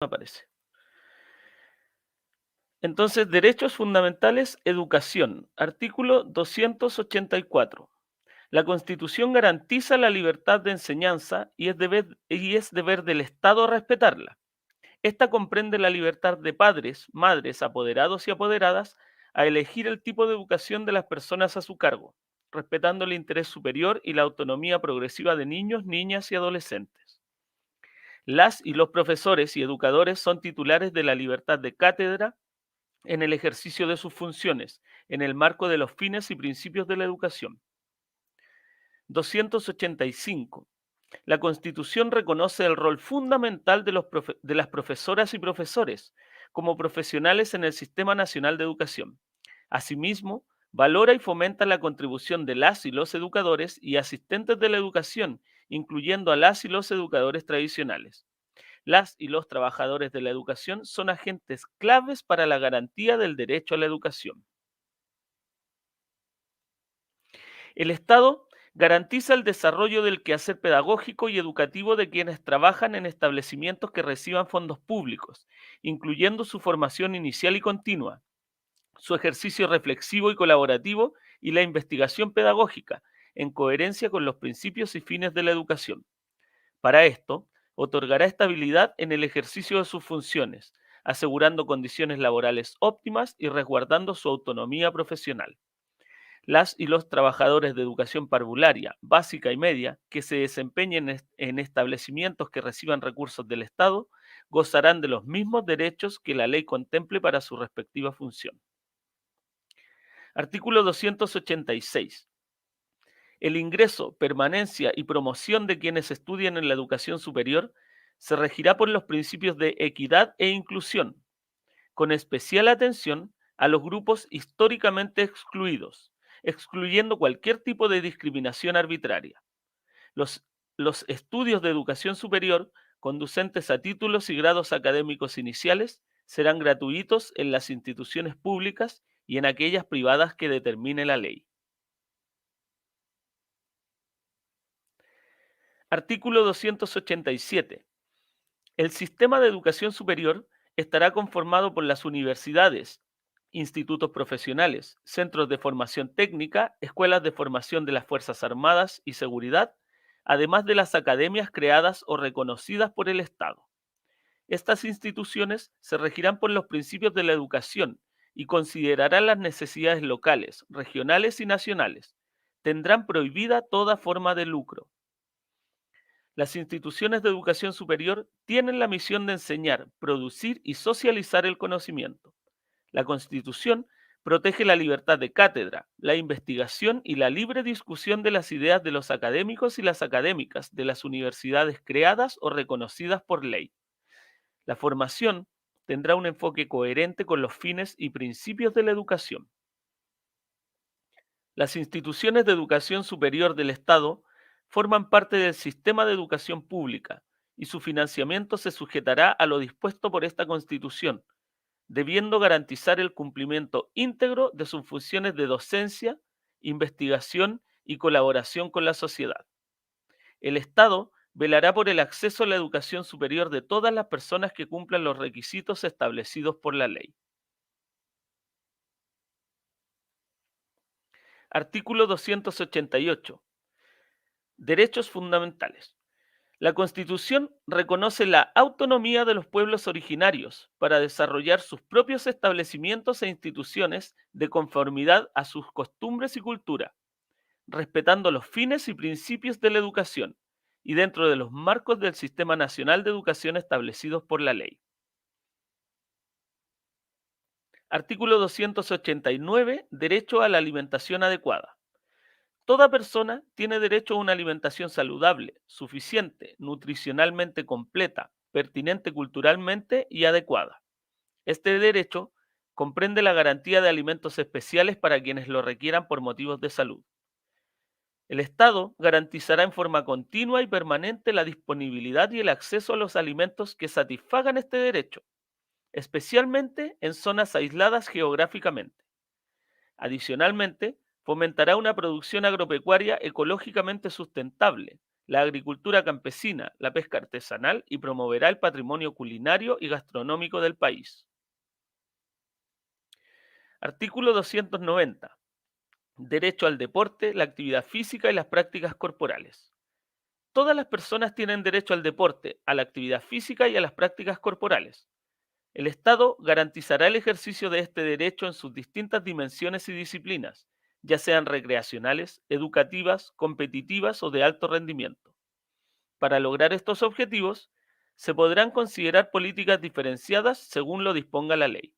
Me aparece. Entonces, derechos fundamentales, educación. Artículo 284. La Constitución garantiza la libertad de enseñanza y es deber del Estado respetarla. Esta comprende la libertad de padres, madres, apoderados y apoderadas a elegir el tipo de educación de las personas a su cargo, respetando el interés superior y la autonomía progresiva de niños, niñas y adolescentes. Las y los profesores y educadores son titulares de la libertad de cátedra en el ejercicio de sus funciones, en el marco de los fines y principios de la educación. 285. La Constitución reconoce el rol fundamental de las profesoras y profesores como profesionales en el Sistema Nacional de Educación. Asimismo, valora y fomenta la contribución de las y los educadores y asistentes de la educación, incluyendo a las y los educadores tradicionales. Las y los trabajadores de la educación son agentes claves para la garantía del derecho a la educación. El Estado garantiza el desarrollo del quehacer pedagógico y educativo de quienes trabajan en establecimientos que reciban fondos públicos, incluyendo su formación inicial y continua, su ejercicio reflexivo y colaborativo y la investigación pedagógica, en coherencia con los principios y fines de la educación. Para esto, otorgará estabilidad en el ejercicio de sus funciones, asegurando condiciones laborales óptimas y resguardando su autonomía profesional. Las y los trabajadores de educación parvularia, básica y media que se desempeñen en establecimientos que reciban recursos del Estado gozarán de los mismos derechos que la ley contemple para su respectiva función. Artículo 286. El ingreso, permanencia y promoción de quienes estudian en la educación superior se regirá por los principios de equidad e inclusión, con especial atención a los grupos históricamente excluidos, excluyendo cualquier tipo de discriminación arbitraria. Los, los estudios de educación superior conducentes a títulos y grados académicos iniciales serán gratuitos en las instituciones públicas y en aquellas privadas que determine la ley. Artículo 287. El sistema de educación superior estará conformado por las universidades, institutos profesionales, centros de formación técnica, escuelas de formación de las Fuerzas Armadas y Seguridad, además de las academias creadas o reconocidas por el Estado. Estas instituciones se regirán por los principios de la educación y considerarán las necesidades locales, regionales y nacionales. Tendrán prohibida toda forma de lucro. Las instituciones de educación superior tienen la misión de enseñar, producir y socializar el conocimiento. La Constitución protege la libertad de cátedra, la investigación y la libre discusión de las ideas de los académicos y las académicas de las universidades creadas o reconocidas por ley. La formación tendrá un enfoque coherente con los fines y principios de la educación. Las instituciones de educación superior del Estado forman parte del sistema de educación pública y su financiamiento se sujetará a lo dispuesto por esta Constitución, debiendo garantizar el cumplimiento íntegro de sus funciones de docencia, investigación y colaboración con la sociedad. El Estado velará por el acceso a la educación superior de todas las personas que cumplan los requisitos establecidos por la ley. Artículo 288. Derechos fundamentales. La Constitución reconoce la autonomía de los pueblos originarios para desarrollar sus propios establecimientos e instituciones de conformidad a sus costumbres y cultura, respetando los fines y principios de la educación y dentro de los marcos del Sistema Nacional de Educación establecidos por la ley. Artículo 289. Derecho a la alimentación adecuada. Toda persona tiene derecho a una alimentación saludable, suficiente, nutricionalmente completa, pertinente culturalmente y adecuada. Este derecho comprende la garantía de alimentos especiales para quienes lo requieran por motivos de salud. El Estado garantizará en forma continua y permanente la disponibilidad y el acceso a los alimentos que satisfagan este derecho, especialmente en zonas aisladas geográficamente. Adicionalmente, fomentará una producción agropecuaria ecológicamente sustentable, la agricultura campesina, la pesca artesanal y promoverá el patrimonio culinario y gastronómico del país. Artículo 290. Derecho al deporte, la actividad física y las prácticas corporales. Todas las personas tienen derecho al deporte, a la actividad física y a las prácticas corporales. El Estado garantizará el ejercicio de este derecho en sus distintas dimensiones y disciplinas, ya sean recreacionales, educativas, competitivas o de alto rendimiento. Para lograr estos objetivos, se podrán considerar políticas diferenciadas según lo disponga la ley.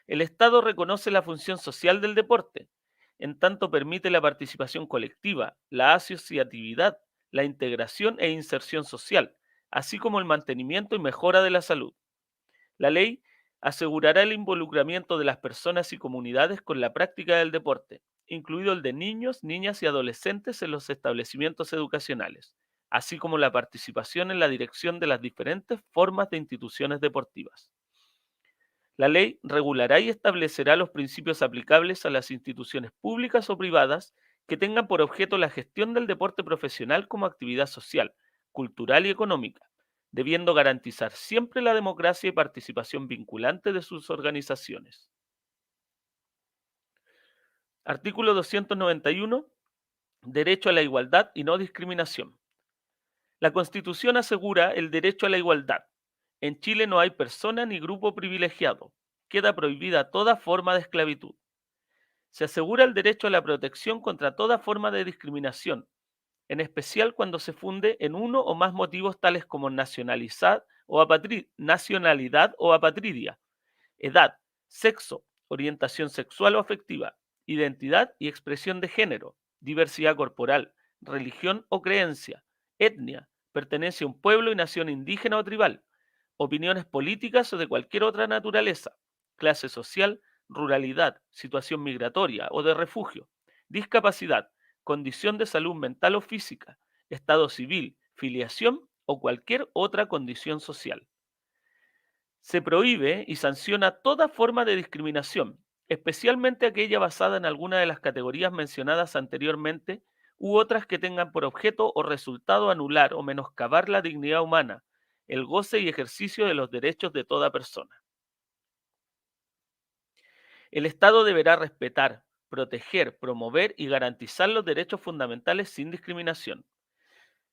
El Estado reconoce la función social del deporte, en tanto permite la participación colectiva, la asociatividad, la integración e inserción social, así como el mantenimiento y mejora de la salud. La ley asegurará el involucramiento de las personas y comunidades con la práctica del deporte, incluido el de niños, niñas y adolescentes en los establecimientos educacionales, así como la participación en la dirección de las diferentes formas de instituciones deportivas. La ley regulará y establecerá los principios aplicables a las instituciones públicas o privadas que tengan por objeto la gestión del deporte profesional como actividad social, cultural y económica, debiendo garantizar siempre la democracia y participación vinculante de sus organizaciones. Artículo 291. Derecho a la igualdad y no discriminación. La Constitución asegura el derecho a la igualdad. En Chile no hay persona ni grupo privilegiado. Queda prohibida toda forma de esclavitud. Se asegura el derecho a la protección contra toda forma de discriminación, en especial cuando se funde en uno o más motivos tales como nacionalidad o apatridia, edad, sexo, orientación sexual o afectiva, identidad y expresión de género, diversidad corporal, religión o creencia, etnia, pertenencia a un pueblo y nación indígena o tribal, opiniones políticas o de cualquier otra naturaleza, clase social, ruralidad, situación migratoria o de refugio, discapacidad, condición de salud mental o física, estado civil, filiación o cualquier otra condición social. Se prohíbe y sanciona toda forma de discriminación, especialmente aquella basada en alguna de las categorías mencionadas anteriormente u otras que tengan por objeto o resultado anular o menoscabar la dignidad humana, el goce y ejercicio de los derechos de toda persona. El Estado deberá respetar, proteger, promover y garantizar los derechos fundamentales sin discriminación.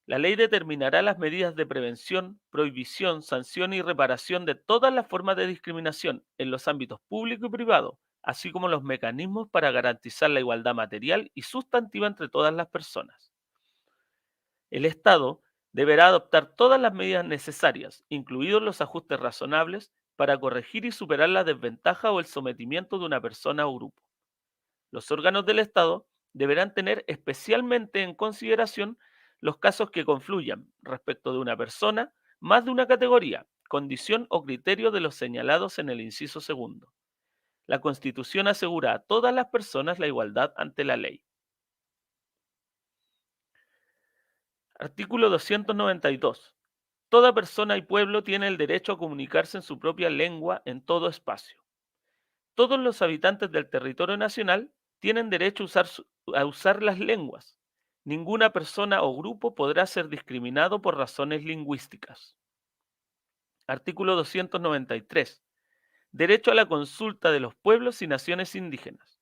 La ley determinará las medidas de prevención, prohibición, sanción y reparación de todas las formas de discriminación en los ámbitos público y privado, así como los mecanismos para garantizar la igualdad material y sustantiva entre todas las personas. El Estado deberá adoptar todas las medidas necesarias, incluidos los ajustes razonables, para corregir y superar la desventaja o el sometimiento de una persona o grupo. Los órganos del Estado deberán tener especialmente en consideración los casos que confluyan respecto de una persona, más de una categoría, condición o criterio de los señalados en el inciso segundo. La Constitución asegura a todas las personas la igualdad ante la ley. Artículo 292. Toda persona y pueblo tiene el derecho a comunicarse en su propia lengua en todo espacio. Todos los habitantes del territorio nacional tienen derecho a usar las lenguas. Ninguna persona o grupo podrá ser discriminado por razones lingüísticas. Artículo 293. Derecho a la consulta de los pueblos y naciones indígenas.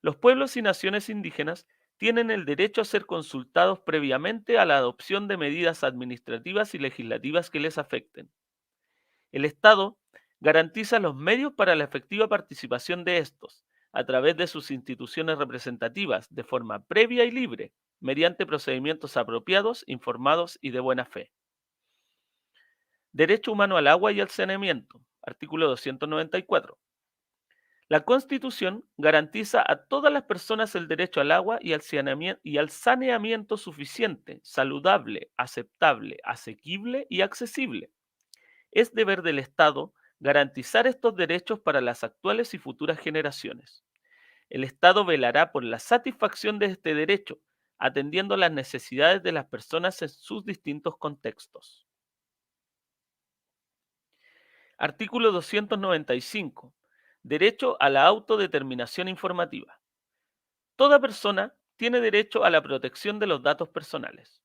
Los pueblos y naciones indígenas tienen el derecho a ser consultados previamente a la adopción de medidas administrativas y legislativas que les afecten. El Estado garantiza los medios para la efectiva participación de estos, a través de sus instituciones representativas, de forma previa y libre, mediante procedimientos apropiados, informados y de buena fe. Derecho humano al agua y al saneamiento. Artículo 294. La Constitución garantiza a todas las personas el derecho al agua y al saneamiento suficiente, saludable, aceptable, asequible y accesible. Es deber del Estado garantizar estos derechos para las actuales y futuras generaciones. El Estado velará por la satisfacción de este derecho, atendiendo las necesidades de las personas en sus distintos contextos. Artículo 295. Derecho a la autodeterminación informativa. Toda persona tiene derecho a la protección de los datos personales.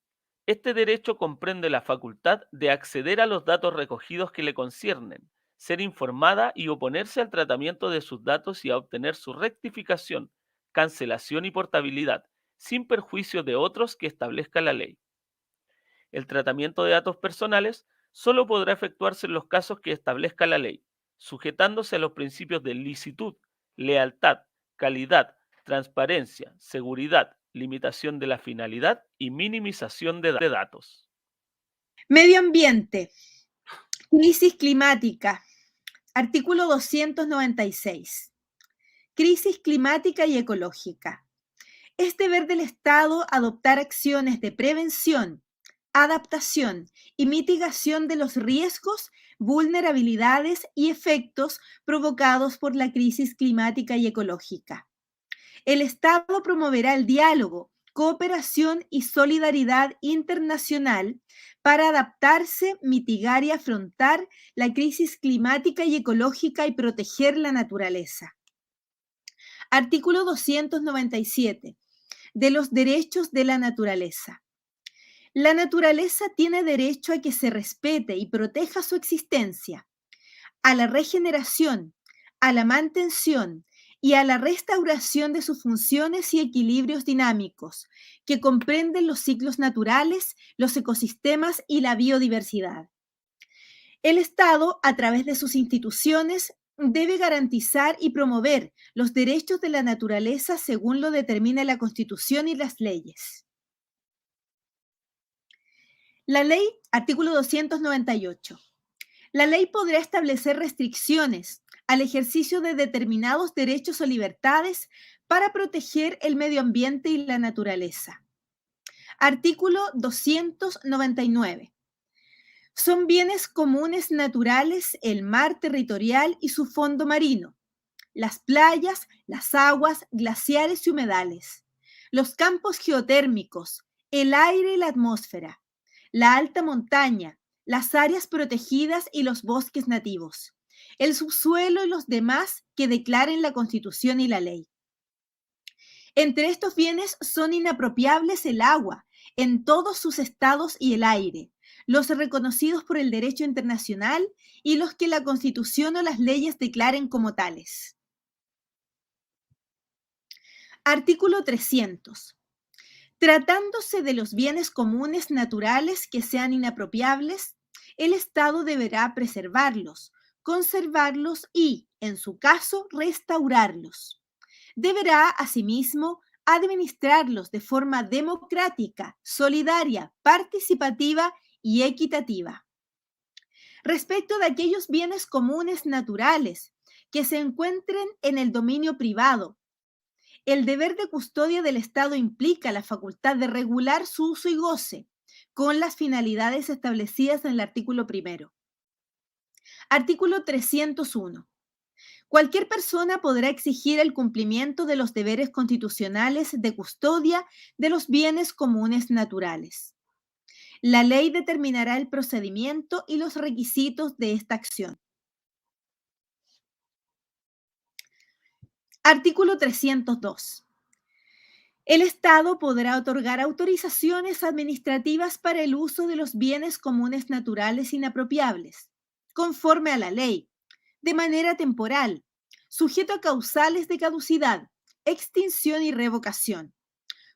Este derecho comprende la facultad de acceder a los datos recogidos que le conciernen, ser informada y oponerse al tratamiento de sus datos y a obtener su rectificación, cancelación y portabilidad, sin perjuicio de otros que establezca la ley. El tratamiento de datos personales solo podrá efectuarse en los casos que establezca la ley, sujetándose a los principios de licitud, lealtad, calidad, transparencia, seguridad, limitación de la finalidad y minimización de datos. Medio ambiente, crisis climática, artículo 296. Crisis climática y ecológica. Es deber del Estado adoptar acciones de prevención, adaptación y mitigación de los riesgos, vulnerabilidades y efectos provocados por la crisis climática y ecológica. El Estado promoverá el diálogo, cooperación y solidaridad internacional para adaptarse, mitigar y afrontar la crisis climática y ecológica y proteger la naturaleza. Artículo 297. De los derechos de la naturaleza. La naturaleza tiene derecho a que se respete y proteja su existencia, a la regeneración, a la mantención y a la restauración de sus funciones y equilibrios dinámicos, que comprenden los ciclos naturales, los ecosistemas y la biodiversidad. El Estado, a través de sus instituciones, debe garantizar y promover los derechos de la naturaleza según lo determina la Constitución y las leyes. La ley, artículo 298. La ley podrá establecer restricciones al ejercicio de determinados derechos o libertades para proteger el medio ambiente y la naturaleza. Artículo 299. Son bienes comunes naturales el mar territorial y su fondo marino, las playas, las aguas, glaciares y humedales, los campos geotérmicos, el aire y la atmósfera, la alta montaña, las áreas protegidas y los bosques nativos, el subsuelo y los demás que declaren la Constitución y la ley. Entre estos bienes son inapropiables el agua en todos sus estados y el aire, los reconocidos por el derecho internacional y los que la Constitución o las leyes declaren como tales. Artículo 300. Tratándose de los bienes comunes naturales que sean inapropiables, el Estado deberá preservarlos, conservarlos y, en su caso, restaurarlos. Deberá, asimismo, administrarlos de forma democrática, solidaria, participativa y equitativa. Respecto de aquellos bienes comunes naturales que se encuentren en el dominio privado, el deber de custodia del Estado implica la facultad de regular su uso y goce con las finalidades establecidas en el artículo primero. Artículo 301. Cualquier persona podrá exigir el cumplimiento de los deberes constitucionales de custodia de los bienes comunes naturales. La ley determinará el procedimiento y los requisitos de esta acción. Artículo 302. El Estado podrá otorgar autorizaciones administrativas para el uso de los bienes comunes naturales inapropiables, conforme a la ley, de manera temporal, sujeto a causales de caducidad, extinción y revocación,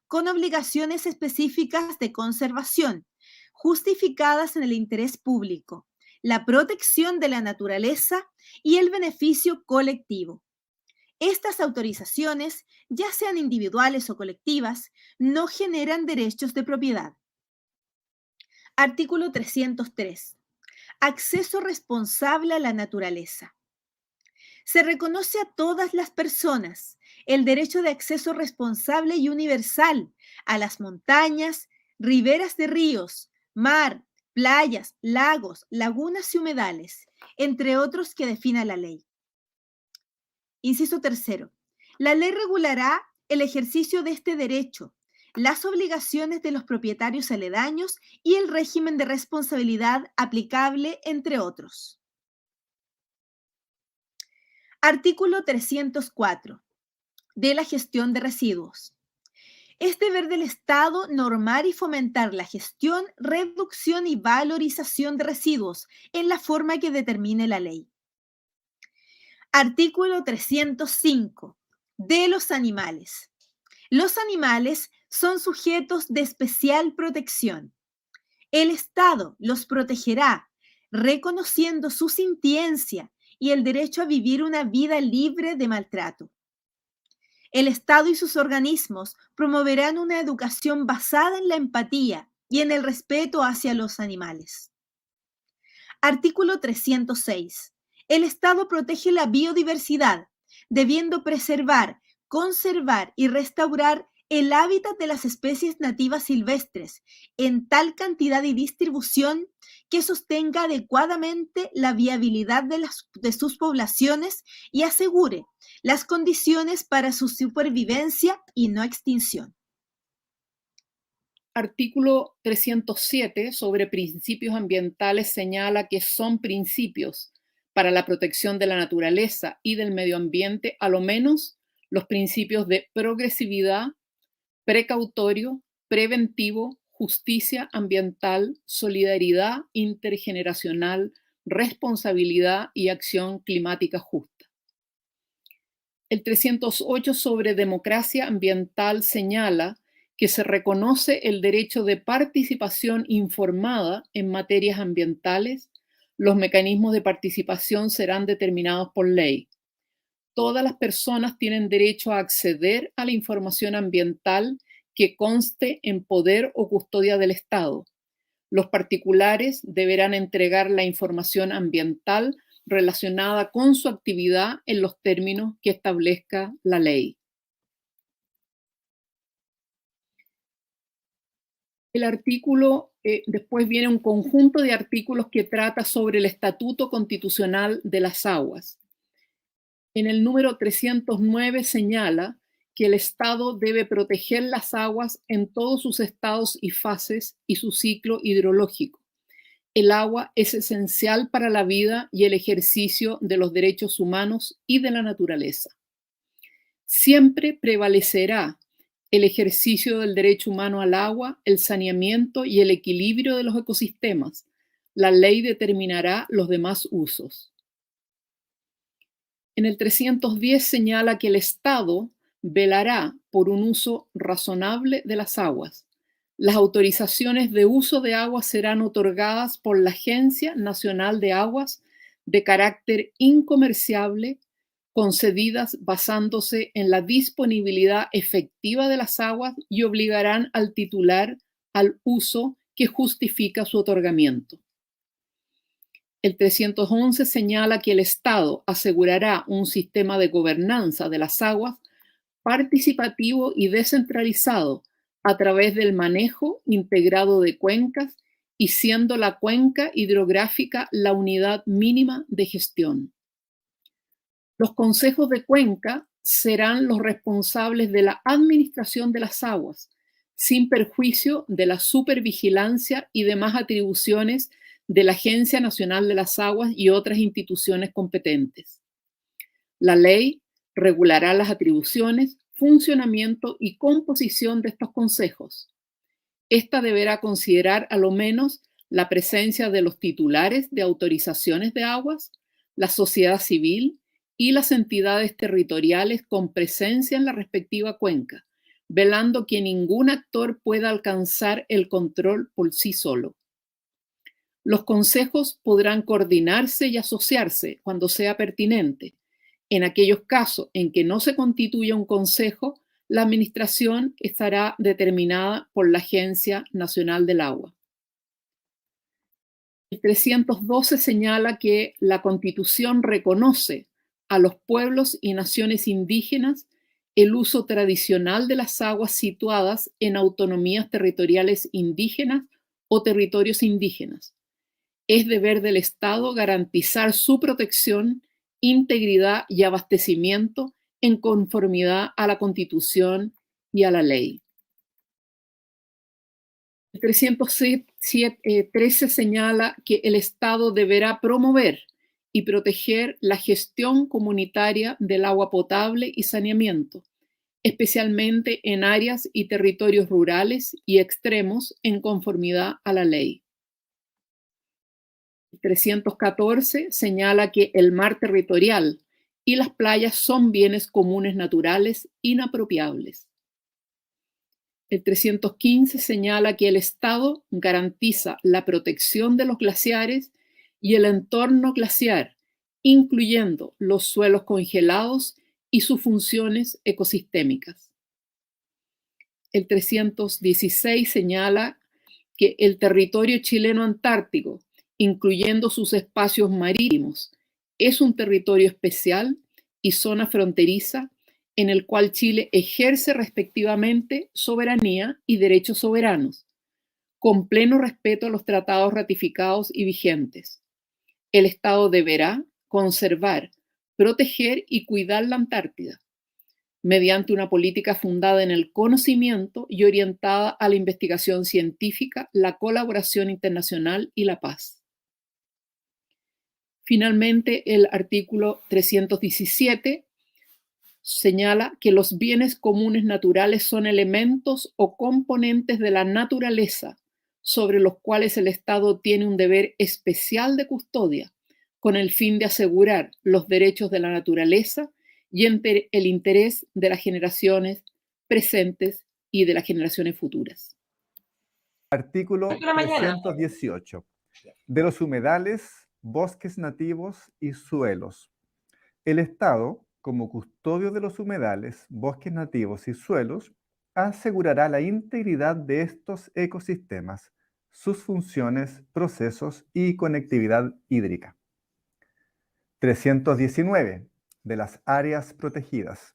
con obligaciones específicas de conservación, justificadas en el interés público, la protección de la naturaleza y el beneficio colectivo. Estas autorizaciones, ya sean individuales o colectivas, no generan derechos de propiedad. Artículo 303. Acceso responsable a la naturaleza. Se reconoce a todas las personas el derecho de acceso responsable y universal a las montañas, riberas de ríos, mar, playas, lagos, lagunas y humedales, entre otros que defina la ley. Inciso tercero. La ley regulará el ejercicio de este derecho, las obligaciones de los propietarios aledaños y el régimen de responsabilidad aplicable, entre otros. Artículo 304. De la gestión de residuos. Es deber del Estado normar y fomentar la gestión, reducción y valorización de residuos en la forma que determine la ley. Artículo 305. De los animales. Los animales son sujetos de especial protección. El Estado los protegerá, reconociendo su sintiencia y el derecho a vivir una vida libre de maltrato. El Estado y sus organismos promoverán una educación basada en la empatía y en el respeto hacia los animales. Artículo 306. El Estado protege la biodiversidad, debiendo preservar, conservar y restaurar el hábitat de las especies nativas silvestres en tal cantidad y distribución que sostenga adecuadamente la viabilidad de sus poblaciones y asegure las condiciones para su supervivencia y no extinción. Artículo 307 sobre principios ambientales señala que son principios para la protección de la naturaleza y del medio ambiente, a lo menos los principios de progresividad, precautorio, preventivo, justicia ambiental, solidaridad intergeneracional, responsabilidad y acción climática justa. El 308 sobre democracia ambiental señala que se reconoce el derecho de participación informada en materias ambientales. Los mecanismos de participación serán determinados por ley. Todas las personas tienen derecho a acceder a la información ambiental que conste en poder o custodia del Estado. Los particulares deberán entregar la información ambiental relacionada con su actividad en los términos que establezca la ley. El artículo, después viene un conjunto de artículos que trata sobre el Estatuto Constitucional de las Aguas. En el número 309 señala que el Estado debe proteger las aguas en todos sus estados y fases y su ciclo hidrológico. El agua es esencial para la vida y el ejercicio de los derechos humanos y de la naturaleza. Siempre prevalecerá el ejercicio del derecho humano al agua, el saneamiento y el equilibrio de los ecosistemas. La ley determinará los demás usos. En el 310 señala que el Estado velará por un uso razonable de las aguas. Las autorizaciones de uso de aguas serán otorgadas por la Agencia Nacional de Aguas de carácter incomerciable, concedidas basándose en la disponibilidad efectiva de las aguas y obligarán al titular al uso que justifica su otorgamiento. El 311 señala que el Estado asegurará un sistema de gobernanza de las aguas participativo y descentralizado a través del manejo integrado de cuencas y siendo la cuenca hidrográfica la unidad mínima de gestión. Los consejos de cuenca serán los responsables de la administración de las aguas, sin perjuicio de la supervigilancia y demás atribuciones de la Agencia Nacional de las Aguas y otras instituciones competentes. La ley regulará las atribuciones, funcionamiento y composición de estos consejos. Esta deberá considerar a lo menos la presencia de los titulares de autorizaciones de aguas, la sociedad civil y las entidades territoriales con presencia en la respectiva cuenca, velando que ningún actor pueda alcanzar el control por sí solo. Los consejos podrán coordinarse y asociarse cuando sea pertinente. En aquellos casos en que no se constituya un consejo, la administración estará determinada por la Agencia Nacional del Agua. El 312 señala que la Constitución reconoce a los pueblos y naciones indígenas el uso tradicional de las aguas situadas en autonomías territoriales indígenas o territorios indígenas. Es deber del Estado garantizar su protección, integridad y abastecimiento en conformidad a la Constitución y a la ley. El 313 señala que el Estado deberá promover y proteger la gestión comunitaria del agua potable y saneamiento, especialmente en áreas y territorios rurales y extremos en conformidad a la ley. 314 señala que el mar territorial y las playas son bienes comunes naturales inapropiables. El 315 señala que el Estado garantiza la protección de los glaciares y el entorno glaciar, incluyendo los suelos congelados y sus funciones ecosistémicas. El 316 señala que el territorio chileno antártico, incluyendo sus espacios marítimos, es un territorio especial y zona fronteriza en el cual Chile ejerce respectivamente soberanía y derechos soberanos, con pleno respeto a los tratados ratificados y vigentes. El Estado deberá conservar, proteger y cuidar la Antártida, mediante una política fundada en el conocimiento y orientada a la investigación científica, la colaboración internacional y la paz. Finalmente, el artículo 317 señala que los bienes comunes naturales son elementos o componentes de la naturaleza sobre los cuales el Estado tiene un deber especial de custodia, con el fin de asegurar los derechos de la naturaleza y el interés de las generaciones presentes y de las generaciones futuras. Artículo 318. De los humedales, bosques nativos y suelos. El Estado, como custodio de los humedales, bosques nativos y suelos, asegurará la integridad de estos ecosistemas, sus funciones, procesos y conectividad hídrica. 319. De las áreas protegidas.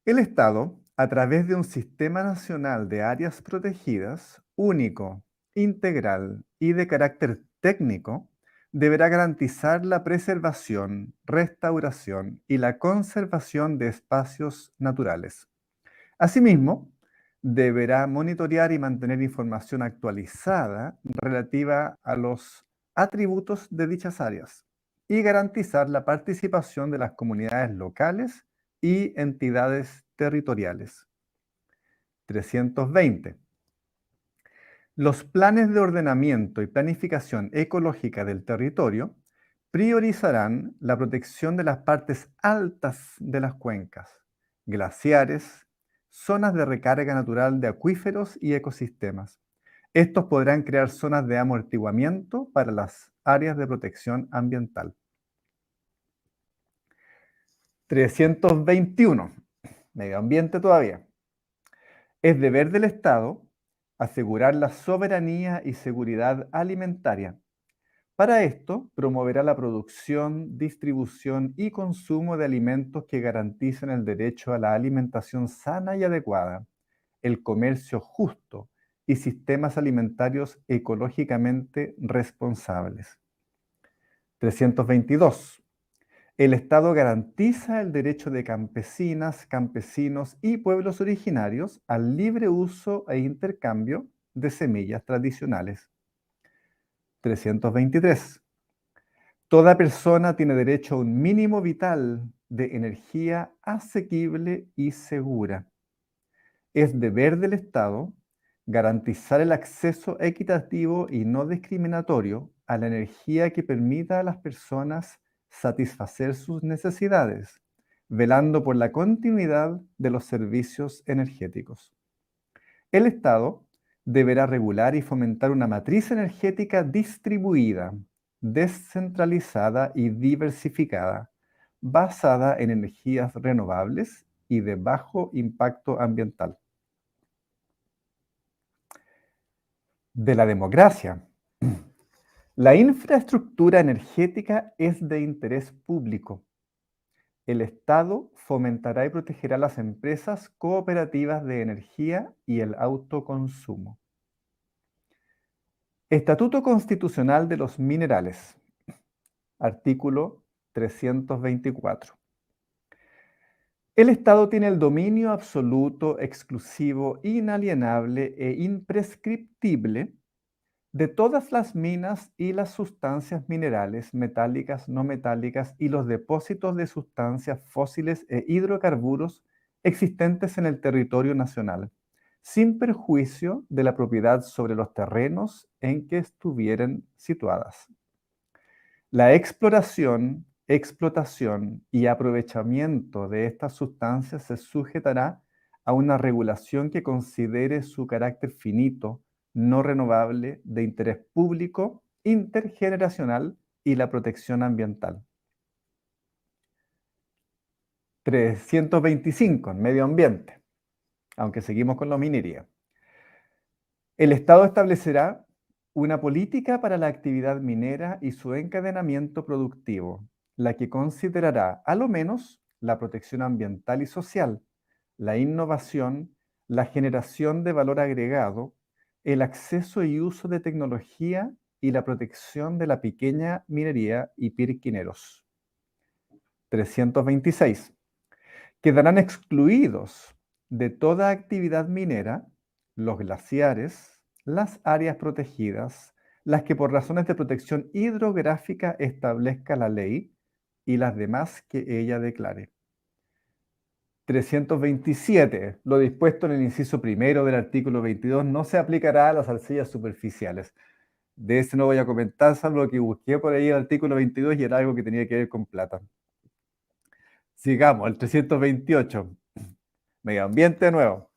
El Estado, a través de un Sistema Nacional de Áreas Protegidas, único, integral y de carácter técnico, deberá garantizar la preservación, restauración y la conservación de espacios naturales. Asimismo, deberá monitorear y mantener información actualizada relativa a los atributos de dichas áreas y garantizar la participación de las comunidades locales y entidades territoriales. 320. Los planes de ordenamiento y planificación ecológica del territorio priorizarán la protección de las partes altas de las cuencas, glaciares, zonas de recarga natural de acuíferos y ecosistemas. Estos podrán crear zonas de amortiguamiento para las áreas de protección ambiental. 321. Medio ambiente todavía. Es deber del Estado asegurar la soberanía y seguridad alimentaria. Para esto, promoverá la producción, distribución y consumo de alimentos que garanticen el derecho a la alimentación sana y adecuada, el comercio justo y sistemas alimentarios ecológicamente responsables. 322. El Estado garantiza el derecho de campesinas, campesinos y pueblos originarios al libre uso e intercambio de semillas tradicionales. 323. Toda persona tiene derecho a un mínimo vital de energía asequible y segura. Es deber del Estado garantizar el acceso equitativo y no discriminatorio a la energía que permita a las personas satisfacer sus necesidades, velando por la continuidad de los servicios energéticos. El Estado deberá regular y fomentar una matriz energética distribuida, descentralizada y diversificada, basada en energías renovables y de bajo impacto ambiental. De la democracia. La infraestructura energética es de interés público. El Estado fomentará y protegerá las empresas cooperativas de energía y el autoconsumo. Estatuto Constitucional de los Minerales. Artículo 324. El Estado tiene el dominio absoluto, exclusivo, inalienable e imprescriptible de todas las minas y las sustancias minerales, metálicas, no metálicas y los depósitos de sustancias fósiles e hidrocarburos existentes en el territorio nacional, sin perjuicio de la propiedad sobre los terrenos en que estuvieran situadas. La exploración, explotación y aprovechamiento de estas sustancias se sujetará a una regulación que considere su carácter finito, no renovable, de interés público, intergeneracional y la protección ambiental. 325, en medio ambiente, aunque seguimos con la minería. El Estado establecerá una política para la actividad minera y su encadenamiento productivo, la que considerará a lo menos la protección ambiental y social, la innovación, la generación de valor agregado, el acceso y uso de tecnología y la protección de la pequeña minería y pirquineros. 326. Quedarán excluidos de toda actividad minera los glaciares, las áreas protegidas, las que por razones de protección hidrográfica establezca la ley y las demás que ella declare. 327. Lo dispuesto en el inciso primero del artículo 22 no se aplicará a las arcillas superficiales. De ese no voy a comentar, salvo que busqué por ahí el artículo 22 y era algo que tenía que ver con plata. Sigamos, el 328. Medio ambiente de nuevo.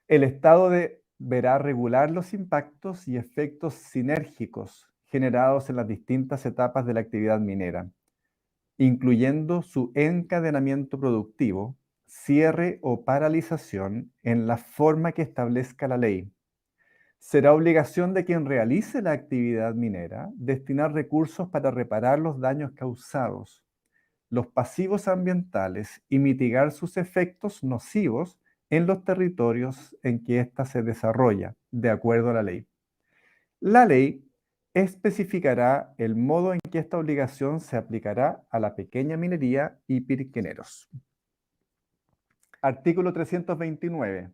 El Estado deberá regular los impactos y efectos sinérgicos generados en las distintas etapas de la actividad minera, incluyendo su encadenamiento productivo, cierre o paralización en la forma que establezca la ley. Será obligación de quien realice la actividad minera destinar recursos para reparar los daños causados, los pasivos ambientales y mitigar sus efectos nocivos en los territorios en que ésta se desarrolla, de acuerdo a la ley. La ley especificará el modo en que esta obligación se aplicará a la pequeña minería y pirquineros. Artículo 329.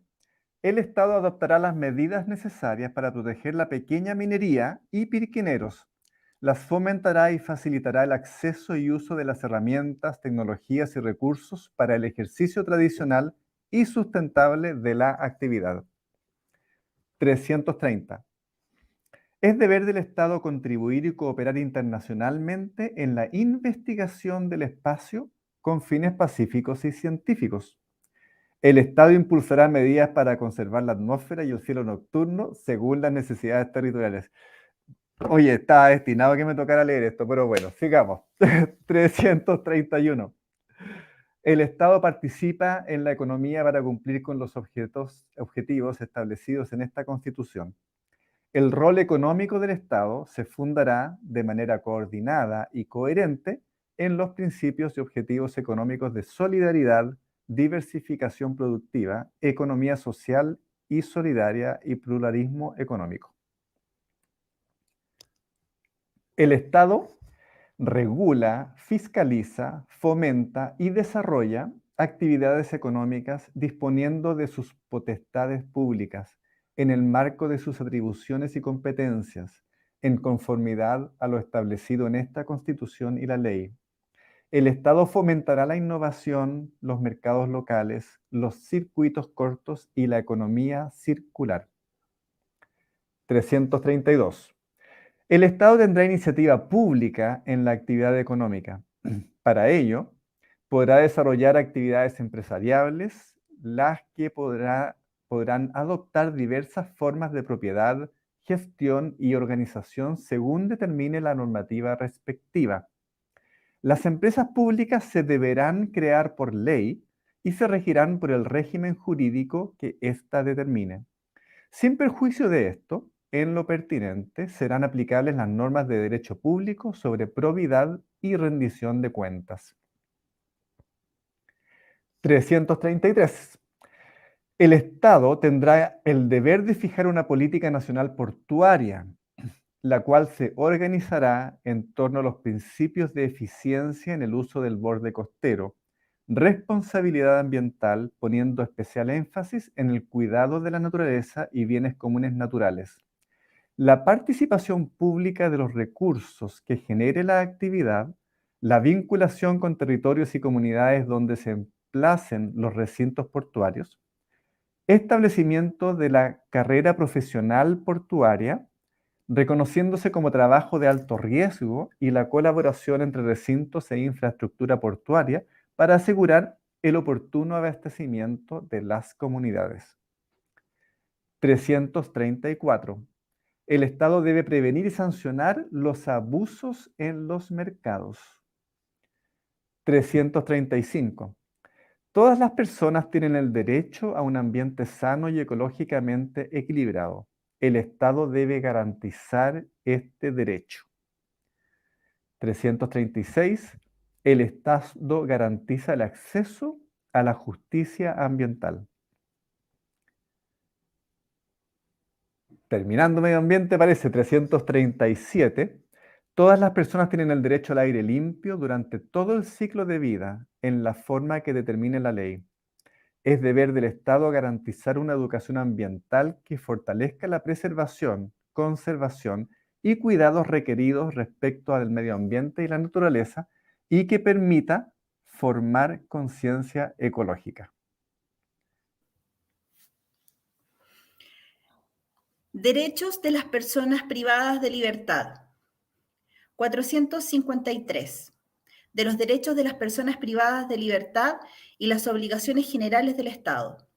El Estado adoptará las medidas necesarias para proteger la pequeña minería y pirquineros. Las fomentará y facilitará el acceso y uso de las herramientas, tecnologías y recursos para el ejercicio tradicional y sustentable de la actividad. 330. Es deber del Estado contribuir y cooperar internacionalmente en la investigación del espacio con fines pacíficos y científicos. El Estado impulsará medidas para conservar la atmósfera y el cielo nocturno según las necesidades territoriales. Oye, estaba destinado a que me tocara leer esto, pero bueno, sigamos. 331. El Estado participa en la economía para cumplir con los objetivos establecidos en esta Constitución. El rol económico del Estado se fundará de manera coordinada y coherente en los principios y objetivos económicos de solidaridad, diversificación productiva, economía social y solidaria y pluralismo económico. El Estado regula, fiscaliza, fomenta y desarrolla actividades económicas disponiendo de sus potestades públicas en el marco de sus atribuciones y competencias, en conformidad a lo establecido en esta Constitución y la ley. El Estado fomentará la innovación, los mercados locales, los circuitos cortos y la economía circular. 332. El Estado tendrá iniciativa pública en la actividad económica. Para ello, podrá desarrollar actividades empresariales, las que podrán adoptar diversas formas de propiedad, gestión y organización según determine la normativa respectiva. Las empresas públicas se deberán crear por ley y se regirán por el régimen jurídico que ésta determine. Sin perjuicio de esto, en lo pertinente serán aplicables las normas de derecho público sobre probidad y rendición de cuentas. 333. El Estado tendrá el deber de fijar una política nacional portuaria, la cual se organizará en torno a los principios de eficiencia en el uso del borde costero, responsabilidad ambiental, poniendo especial énfasis en el cuidado de la naturaleza y bienes comunes naturales. La participación pública de los recursos que genere la actividad, la vinculación con territorios y comunidades donde se desplacen los recintos portuarios, establecimiento de la carrera profesional portuaria, reconociéndose como trabajo de alto riesgo y la colaboración entre recintos e infraestructura portuaria para asegurar el oportuno abastecimiento de las comunidades. 334. El Estado debe prevenir y sancionar los abusos en los mercados. 335. Todas las personas tienen el derecho a un ambiente sano y ecológicamente equilibrado. El Estado debe garantizar este derecho. 336. El Estado garantiza el acceso a la justicia ambiental. Terminando medio ambiente, aparece 337. Todas las personas tienen el derecho al aire limpio durante todo el ciclo de vida, en la forma que determine la ley. Es deber del Estado garantizar una educación ambiental que fortalezca la preservación, conservación y cuidados requeridos respecto al medio ambiente y la naturaleza y que permita formar conciencia ecológica. Derechos de las personas privadas de libertad. 453. De los derechos de las personas privadas de libertad y las obligaciones generales del Estado.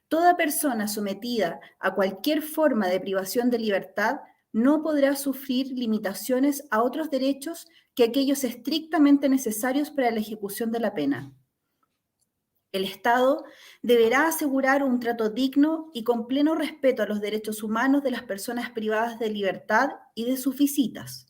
Toda persona sometida a cualquier forma de privación de libertad no podrá sufrir limitaciones a otros derechos que aquellos estrictamente necesarios para la ejecución de la pena. El Estado deberá asegurar un trato digno y con pleno respeto a los derechos humanos de las personas privadas de libertad y de sus visitas.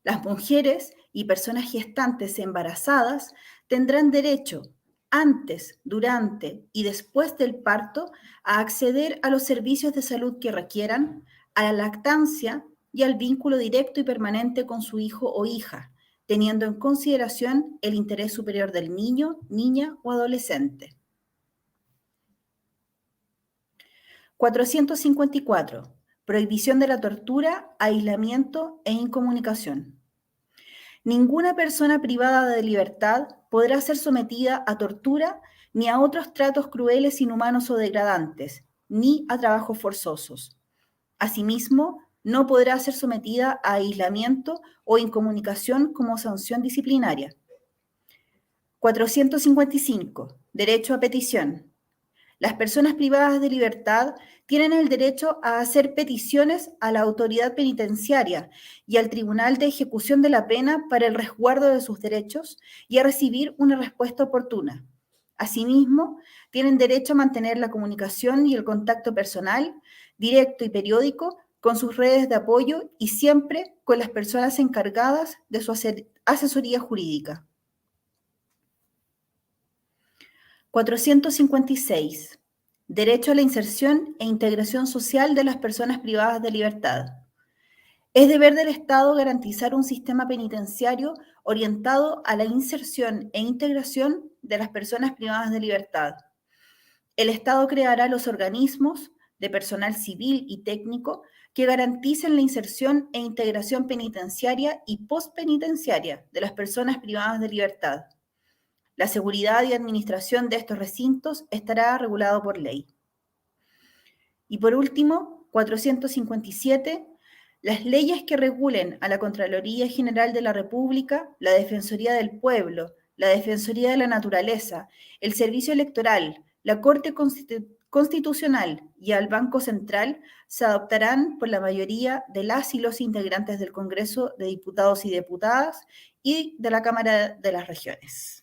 Las mujeres y personas gestantes embarazadas tendrán derecho, antes, durante y después del parto, a acceder a los servicios de salud que requieran, a la lactancia y al vínculo directo y permanente con su hijo o hija, teniendo en consideración el interés superior del niño, niña o adolescente. 454. Prohibición de la tortura, aislamiento e incomunicación. Ninguna persona privada de libertad podrá ser sometida a tortura ni a otros tratos crueles, inhumanos o degradantes, ni a trabajos forzosos. Asimismo, no podrá ser sometida a aislamiento o incomunicación como sanción disciplinaria. 455. Derecho a petición. Las personas privadas de libertad tienen el derecho a hacer peticiones a la autoridad penitenciaria y al Tribunal de Ejecución de la Pena para el resguardo de sus derechos y a recibir una respuesta oportuna. Asimismo, tienen derecho a mantener la comunicación y el contacto personal, directo y periódico con sus redes de apoyo y siempre con las personas encargadas de su asesoría jurídica. 456. Derecho a la inserción e integración social de las personas privadas de libertad. Es deber del Estado garantizar un sistema penitenciario orientado a la inserción e integración de las personas privadas de libertad. El Estado creará los organismos de personal civil y técnico que garanticen la inserción e integración penitenciaria y postpenitenciaria de las personas privadas de libertad. La seguridad y administración de estos recintos estará regulado por ley. Y por último, 457, las leyes que regulen a la Contraloría General de la República, la Defensoría del Pueblo, la Defensoría de la Naturaleza, el Servicio Electoral, la Corte Constitucional y al Banco Central se adoptarán por la mayoría de las y los integrantes del Congreso de Diputados y Diputadas y de la Cámara de las Regiones.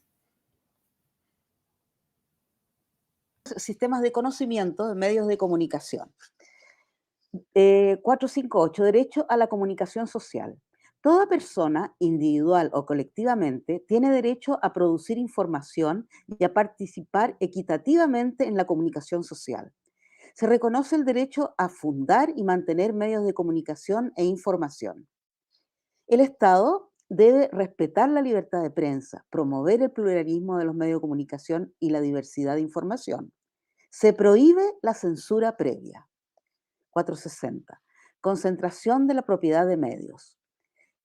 Sistemas de conocimiento de medios de comunicación. 458. Derecho a la comunicación social. Toda persona, individual o colectivamente, tiene derecho a producir información y a participar equitativamente en la comunicación social. Se reconoce el derecho a fundar y mantener medios de comunicación e información. El Estado debe respetar la libertad de prensa, promover el pluralismo de los medios de comunicación y la diversidad de información. Se prohíbe la censura previa. 460. Concentración de la propiedad de medios.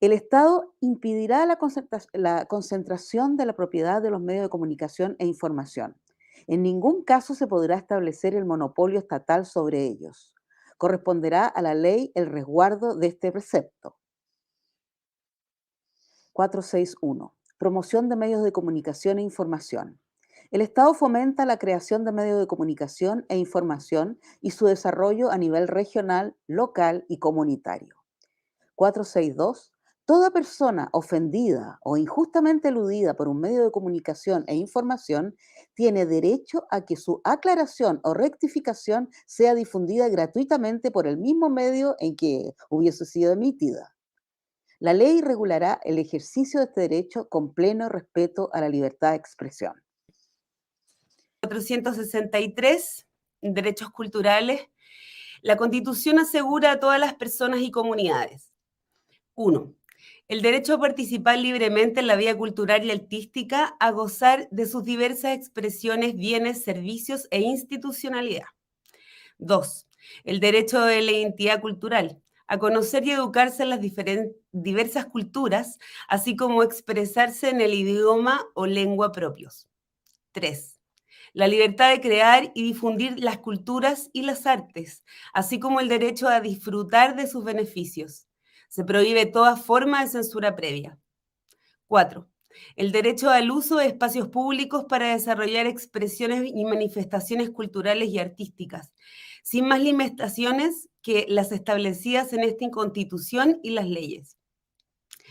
El Estado impedirá la concentración de la propiedad de los medios de comunicación e información. En ningún caso se podrá establecer el monopolio estatal sobre ellos. Corresponderá a la ley el resguardo de este precepto. 461. Promoción de medios de comunicación e información. El Estado fomenta la creación de medios de comunicación e información y su desarrollo a nivel regional, local y comunitario. 462. Toda persona ofendida o injustamente eludida por un medio de comunicación e información tiene derecho a que su aclaración o rectificación sea difundida gratuitamente por el mismo medio en que hubiese sido emitida. La ley regulará el ejercicio de este derecho con pleno respeto a la libertad de expresión. 463, derechos culturales. La Constitución asegura a todas las personas y comunidades. 1. El derecho a participar libremente en la vida cultural y artística, a gozar de sus diversas expresiones, bienes, servicios e institucionalidad. 2. El derecho de la identidad cultural, a conocer y educarse en las diversas culturas, así como expresarse en el idioma o lengua propios. 3. La libertad de crear y difundir las culturas y las artes, así como el derecho a disfrutar de sus beneficios. Se prohíbe toda forma de censura previa. 4. El derecho al uso de espacios públicos para desarrollar expresiones y manifestaciones culturales y artísticas, sin más limitaciones que las establecidas en esta Constitución y las leyes.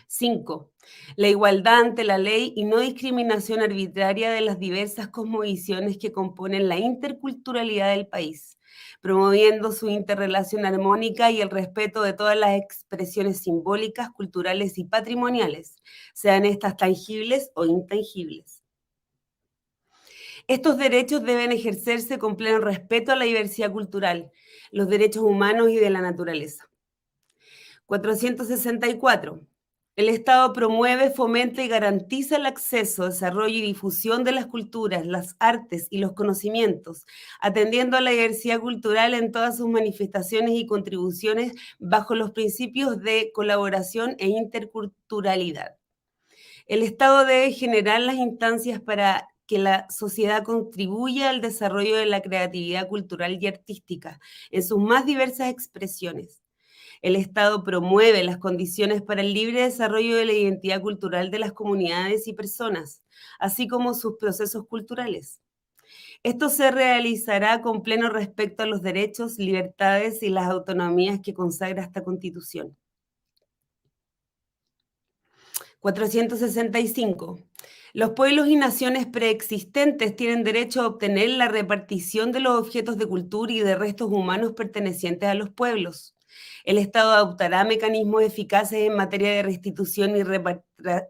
5. La igualdad ante la ley y no discriminación arbitraria de las diversas cosmovisiones que componen la interculturalidad del país, promoviendo su interrelación armónica y el respeto de todas las expresiones simbólicas, culturales y patrimoniales, sean estas tangibles o intangibles. Estos derechos deben ejercerse con pleno respeto a la diversidad cultural, los derechos humanos y de la naturaleza. 464. El Estado promueve, fomenta y garantiza el acceso, desarrollo y difusión de las culturas, las artes y los conocimientos, atendiendo a la diversidad cultural en todas sus manifestaciones y contribuciones bajo los principios de colaboración e interculturalidad. El Estado debe generar las instancias para que la sociedad contribuya al desarrollo de la creatividad cultural y artística en sus más diversas expresiones. El Estado promueve las condiciones para el libre desarrollo de la identidad cultural de las comunidades y personas, así como sus procesos culturales. Esto se realizará con pleno respeto a los derechos, libertades y las autonomías que consagra esta Constitución. 465. Los pueblos y naciones preexistentes tienen derecho a obtener la repartición de los objetos de cultura y de restos humanos pertenecientes a los pueblos. El Estado adoptará mecanismos eficaces en materia de restitución y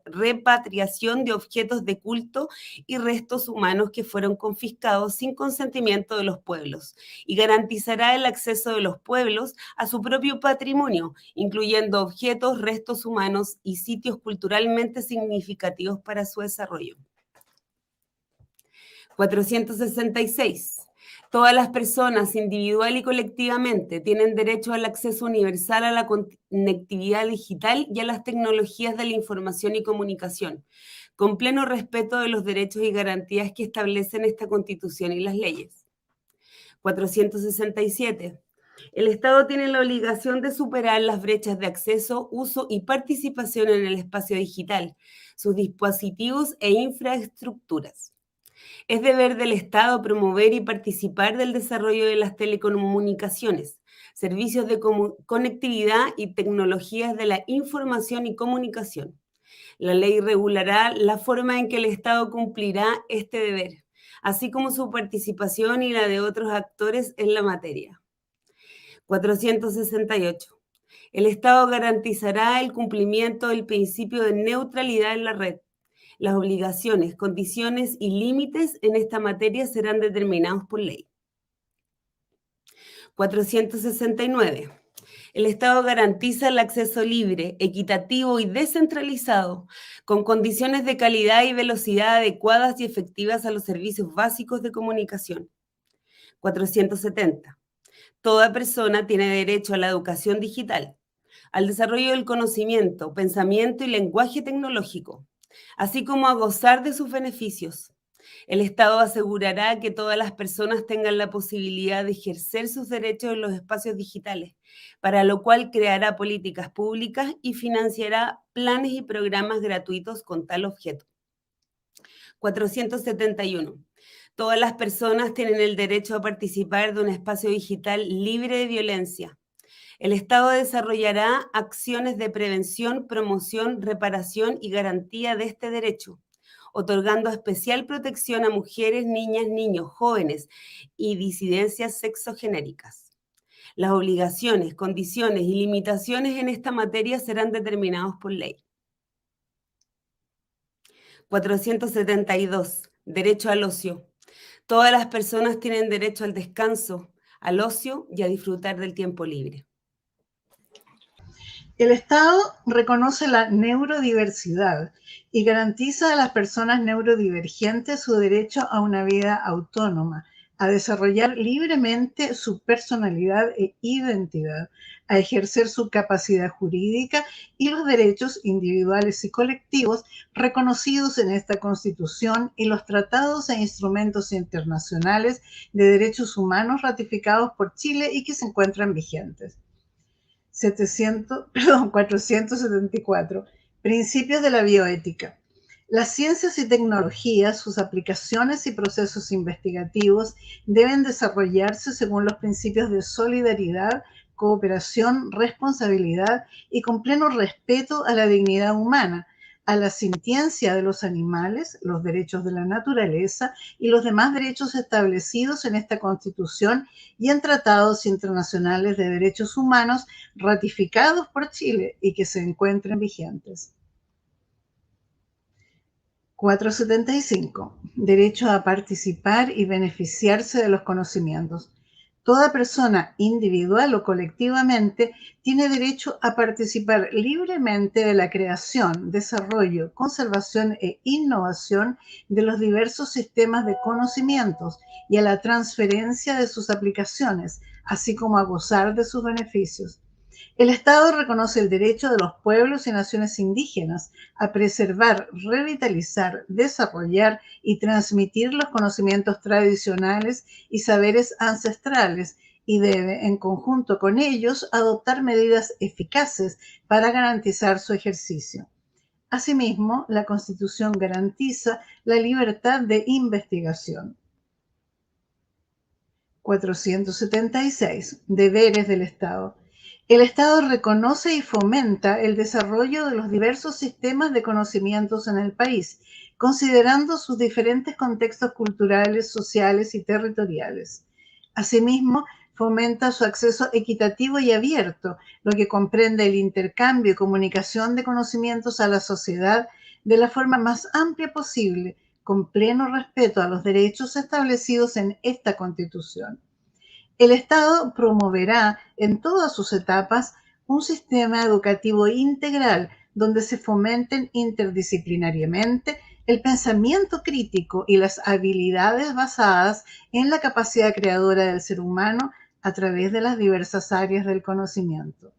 repatriación de objetos de culto y restos humanos que fueron confiscados sin consentimiento de los pueblos y garantizará el acceso de los pueblos a su propio patrimonio, incluyendo objetos, restos humanos y sitios culturalmente significativos para su desarrollo. 466. Todas las personas, individual y colectivamente, tienen derecho al acceso universal a la conectividad digital y a las tecnologías de la información y comunicación, con pleno respeto de los derechos y garantías que establecen esta Constitución y las leyes. 467. El Estado tiene la obligación de superar las brechas de acceso, uso y participación en el espacio digital, sus dispositivos e infraestructuras. Es deber del Estado promover y participar del desarrollo de las telecomunicaciones, servicios de conectividad y tecnologías de la información y comunicación. La ley regulará la forma en que el Estado cumplirá este deber, así como su participación y la de otros actores en la materia. 468. El Estado garantizará el cumplimiento del principio de neutralidad en la red. Las obligaciones, condiciones y límites en esta materia serán determinados por ley. 469. El Estado garantiza el acceso libre, equitativo y descentralizado, con condiciones de calidad y velocidad adecuadas y efectivas a los servicios básicos de comunicación. 470. Toda persona tiene derecho a la educación digital, al desarrollo del conocimiento, pensamiento y lenguaje tecnológico, así como a gozar de sus beneficios. El Estado asegurará que todas las personas tengan la posibilidad de ejercer sus derechos en los espacios digitales, para lo cual creará políticas públicas y financiará planes y programas gratuitos con tal objeto. 471. Todas las personas tienen el derecho a participar de un espacio digital libre de violencia. El Estado desarrollará acciones de prevención, promoción, reparación y garantía de este derecho, otorgando especial protección a mujeres, niñas, niños, jóvenes y disidencias sexogenéricas. Las obligaciones, condiciones y limitaciones en esta materia serán determinados por ley. 472. Derecho al ocio. Todas las personas tienen derecho al descanso, al ocio y a disfrutar del tiempo libre. El Estado reconoce la neurodiversidad y garantiza a las personas neurodivergentes su derecho a una vida autónoma, a desarrollar libremente su personalidad e identidad, a ejercer su capacidad jurídica y los derechos individuales y colectivos reconocidos en esta Constitución y los tratados e instrumentos internacionales de derechos humanos ratificados por Chile y que se encuentran vigentes. 474. Principios de la bioética. Las ciencias y tecnologías, sus aplicaciones y procesos investigativos deben desarrollarse según los principios de solidaridad, cooperación, responsabilidad y con pleno respeto a la dignidad humana, a la sintiencia de los animales, los derechos de la naturaleza y los demás derechos establecidos en esta Constitución y en tratados internacionales de derechos humanos ratificados por Chile y que se encuentren vigentes. 475. Derecho a participar y beneficiarse de los conocimientos. Toda persona, individual o colectivamente, tiene derecho a participar libremente de la creación, desarrollo, conservación e innovación de los diversos sistemas de conocimientos y a la transferencia de sus aplicaciones, así como a gozar de sus beneficios. El Estado reconoce el derecho de los pueblos y naciones indígenas a preservar, revitalizar, desarrollar y transmitir los conocimientos tradicionales y saberes ancestrales y debe, en conjunto con ellos, adoptar medidas eficaces para garantizar su ejercicio. Asimismo, la Constitución garantiza la libertad de investigación. 476. Deberes del Estado. El Estado reconoce y fomenta el desarrollo de los diversos sistemas de conocimientos en el país, considerando sus diferentes contextos culturales, sociales y territoriales. Asimismo, fomenta su acceso equitativo y abierto, lo que comprende el intercambio y comunicación de conocimientos a la sociedad de la forma más amplia posible, con pleno respeto a los derechos establecidos en esta Constitución. El Estado promoverá en todas sus etapas un sistema educativo integral donde se fomenten interdisciplinariamente el pensamiento crítico y las habilidades basadas en la capacidad creadora del ser humano a través de las diversas áreas del conocimiento.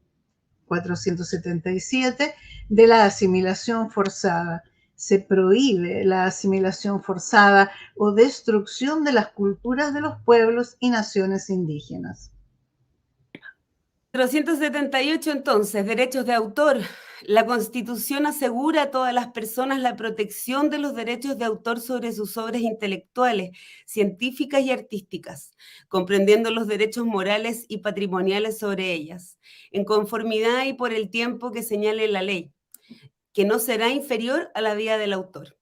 477. De la asimilación forzada. Se prohíbe la asimilación forzada o destrucción de las culturas de los pueblos y naciones indígenas. 478, entonces, derechos de autor. La Constitución asegura a todas las personas la protección de los derechos de autor sobre sus obras intelectuales, científicas y artísticas, comprendiendo los derechos morales y patrimoniales sobre ellas, en conformidad y por el tiempo que señale la ley, que no será inferior a la vida del autor.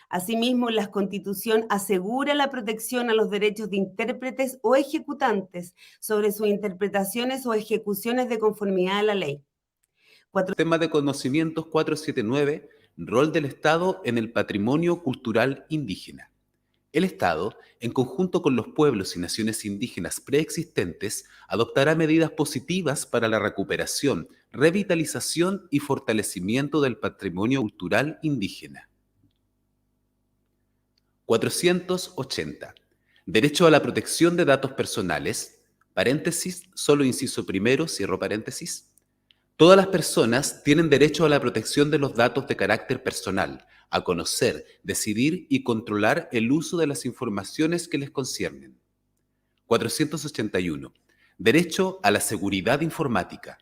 Asimismo, la Constitución asegura la protección a los derechos de intérpretes o ejecutantes sobre sus interpretaciones o ejecuciones de conformidad a la ley. Tema de conocimientos 479, rol del Estado en el patrimonio cultural indígena. El Estado, en conjunto con los pueblos y naciones indígenas preexistentes, adoptará medidas positivas para la recuperación, revitalización y fortalecimiento del patrimonio cultural indígena. 480. Derecho a la protección de datos personales, paréntesis, solo inciso primero, cierro paréntesis. Todas las personas tienen derecho a la protección de los datos de carácter personal, a conocer, decidir y controlar el uso de las informaciones que les conciernen. 481. Derecho a la seguridad informática.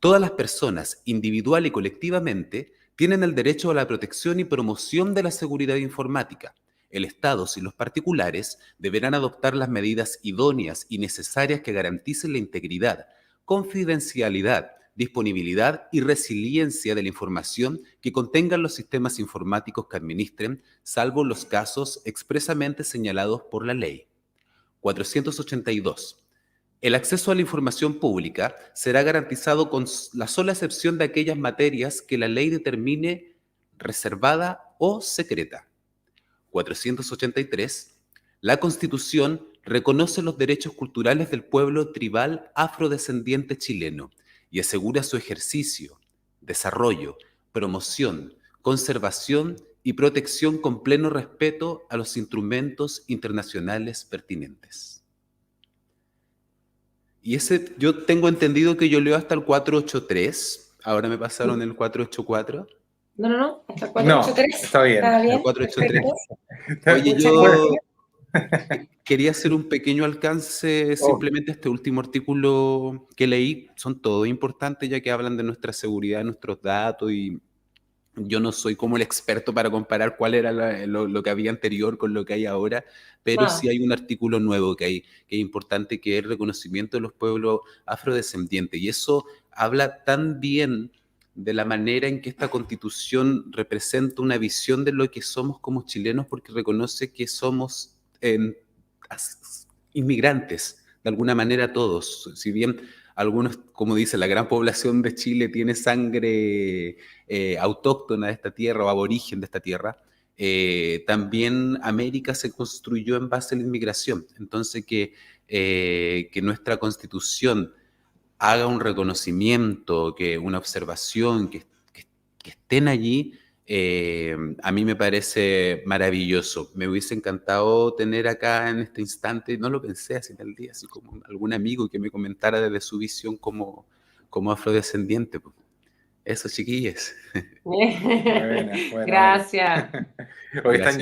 Todas las personas, individual y colectivamente, tienen el derecho a la protección y promoción de la seguridad informática. El Estado y los particulares deberán adoptar las medidas idóneas y necesarias que garanticen la integridad, confidencialidad, disponibilidad y resiliencia de la información que contengan los sistemas informáticos que administren, salvo los casos expresamente señalados por la ley. 482. El acceso a la información pública será garantizado con la sola excepción de aquellas materias que la ley determine reservada o secreta. 483. La Constitución reconoce los derechos culturales del pueblo tribal afrodescendiente chileno y asegura su ejercicio, desarrollo, promoción, conservación y protección con pleno respeto a los instrumentos internacionales pertinentes. Y ese, yo tengo entendido que yo leo hasta el 483, ahora me pasaron el 484. No, hasta el 483. No, está bien. El 483. Oye, yo quería hacer un pequeño alcance simplemente a este último artículo que leí. Son todos importantes ya que hablan de nuestra seguridad, nuestros datos, y yo no soy como el experto para comparar cuál era lo que había anterior con lo que hay ahora, pero sí hay un artículo nuevo que es importante, que es el reconocimiento de los pueblos afrodescendientes. Y eso habla tan bien de la manera en que esta Constitución representa una visión de lo que somos como chilenos, porque reconoce que somos inmigrantes, de alguna manera todos. Si bien algunos, como dice, la gran población de Chile tiene sangre autóctona de esta tierra o aborigen de esta tierra, también América se construyó en base a la inmigración. Entonces que nuestra Constitución haga un reconocimiento, que una observación, que estén allí, a mí me parece maravilloso. Me hubiese encantado tener acá en este instante, no lo pensé así en el día, así como algún amigo que me comentara desde su visión como afrodescendiente. Eso, chiquillos. Buena. Gracias. Hoy Gracias.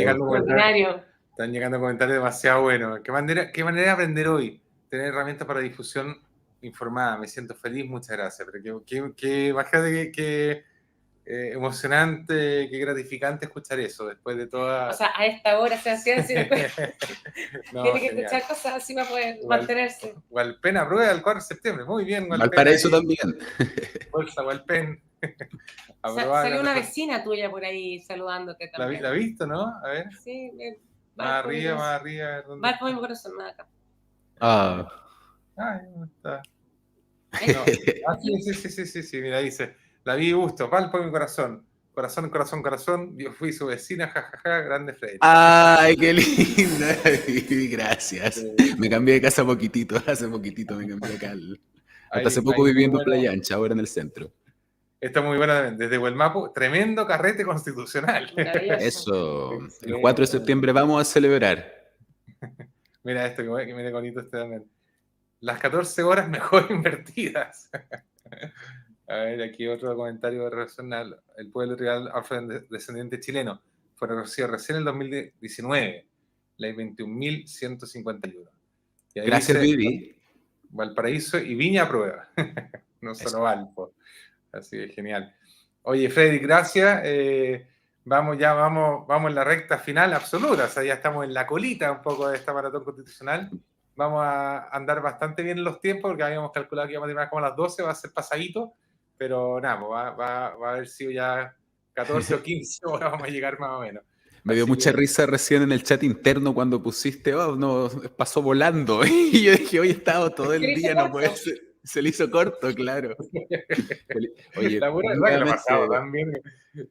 están llegando comentarios demasiado buenos. ¿Qué manera de aprender hoy? Tener herramientas para difusión informada. Me siento feliz, muchas gracias. Pero imagínate que emocionante, qué gratificante escuchar eso después de toda... O sea, a esta hora se hacía así. No, tiene que genial. escuchar cosas así para poder mantenerse. Walpen aprueba el 4 de septiembre. Muy bien, Walpen. Valparaíso también. Fuerza, Walpen. Salió una vecina tuya por ahí saludándote también. ¿La has visto, no? A ver. Sí. Más arriba. ¿Dónde? Va con mi corazón, más acá. Ay, ¿dónde está? No. Sí, mira, dice, la vi y gusto, palpo en mi corazón. Corazón, yo fui su vecina, jajaja, grande Freddy. ¡Ay, qué linda! Gracias. Me cambié de casa hace poquitito me cambié acá. Hasta hace poco viviendo en Playa Ancha, ahora en el centro. Está muy buena también. Desde Huelmapo, tremendo carrete constitucional. Eso, el 4 de septiembre vamos a celebrar. Mira esto, que me bonito este también. Las 14 horas mejor invertidas. A ver, aquí otro comentario relacional. El pueblo tribal afrodescendiente chileno fue reconocido recién en el 2019, ley 21.151. Gracias, Vivi. Valparaíso y Viña aprueba. No solo Valpo. Así de genial. Oye, Freddy, gracias. Vamos en la recta final absoluta. O sea, ya estamos en la colita un poco de esta maratón constitucional. Vamos a andar bastante bien en los tiempos, porque habíamos calculado que íbamos a terminar como a las 12, va a ser pasadito, pero nada, va a haber sido ya 14 o 15 horas, vamos a llegar más o menos. Me dio mucha risa recién en el chat interno cuando pusiste, no, pasó volando. Y yo dije, hoy he estado todo el día, no puede ser. Se le hizo corto, claro. Oye, la buena verdad que lo pasado también.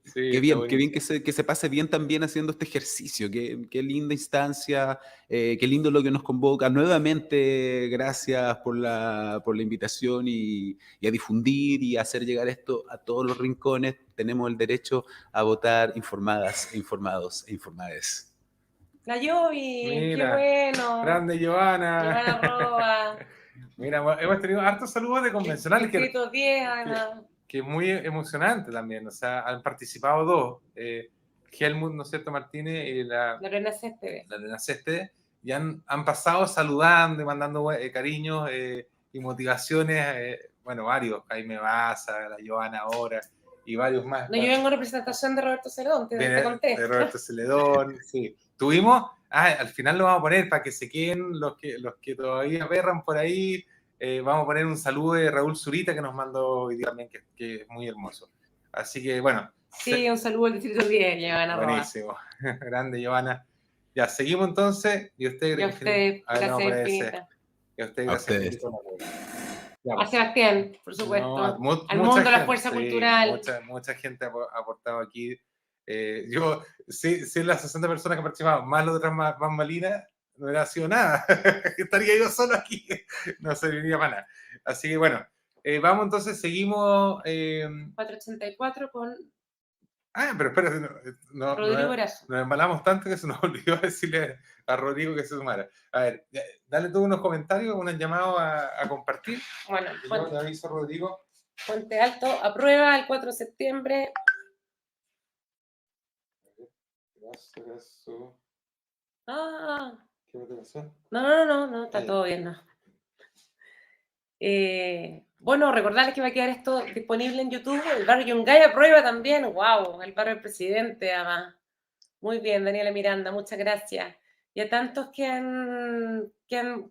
Sí, qué bien que se pase bien también haciendo este ejercicio. Qué linda instancia, qué lindo lo que nos convoca. Nuevamente, gracias por la invitación y a difundir y a hacer llegar esto a todos los rincones. Tenemos el derecho a votar informadas, informados e informades. La Yovi, mira, qué bueno. Grande Giovanna. Giovanna Roa. Mira, hemos tenido hartos saludos de convencionales. Distrito 10, que es muy emocionante también. O sea, han participado dos. Helmut, ¿no es cierto?, Martínez y la Lorena Céspedes. La Lorena Céspedes. Y han pasado saludando y mandando cariños y motivaciones. Bueno, varios. Jaime Baza, la Joana ahora y varios más. No, yo vengo en representación de Roberto Celedón, te conté. De Roberto Celedón, sí. Tuvimos, al final lo vamos a poner para que se queden los que todavía perran por ahí. Vamos a poner un saludo de Raúl Zurita que nos mandó hoy día también, que es muy hermoso. Así que, bueno. Sí, un saludo al Distrito 10, Giovanna Roa. Buenísimo. Grande, Giovanna. Ya, seguimos entonces. Y usted, gracias infinitas. Y a usted, gracias. A Sebastián, por supuesto. Al mundo de la fuerza cultural. Mucha gente ha aportado aquí. Yo, sí, las 60 personas que participaban, más las otras bambalinas, no hubiera sido nada. Estaría yo solo aquí. No serviría para nada. Así que bueno, vamos entonces, seguimos. 484 con. Pero espérate, Rodrigo Erazo. Nos embalamos tanto que se nos olvidó decirle a Rodrigo que se sumara. A ver, dale tú unos comentarios, un llamado a compartir. Bueno, yo te aviso, Rodrigo. Puente Alto aprueba el 4 de septiembre. Gracias. ¿Qué te pasó? No, está todo bien, no. Bueno, recordarles que va a quedar esto disponible en YouTube. El barrio Yungay aprueba también. ¡Wow! El barrio del presidente, además. Muy bien, Daniela Miranda, muchas gracias. Y a tantos que han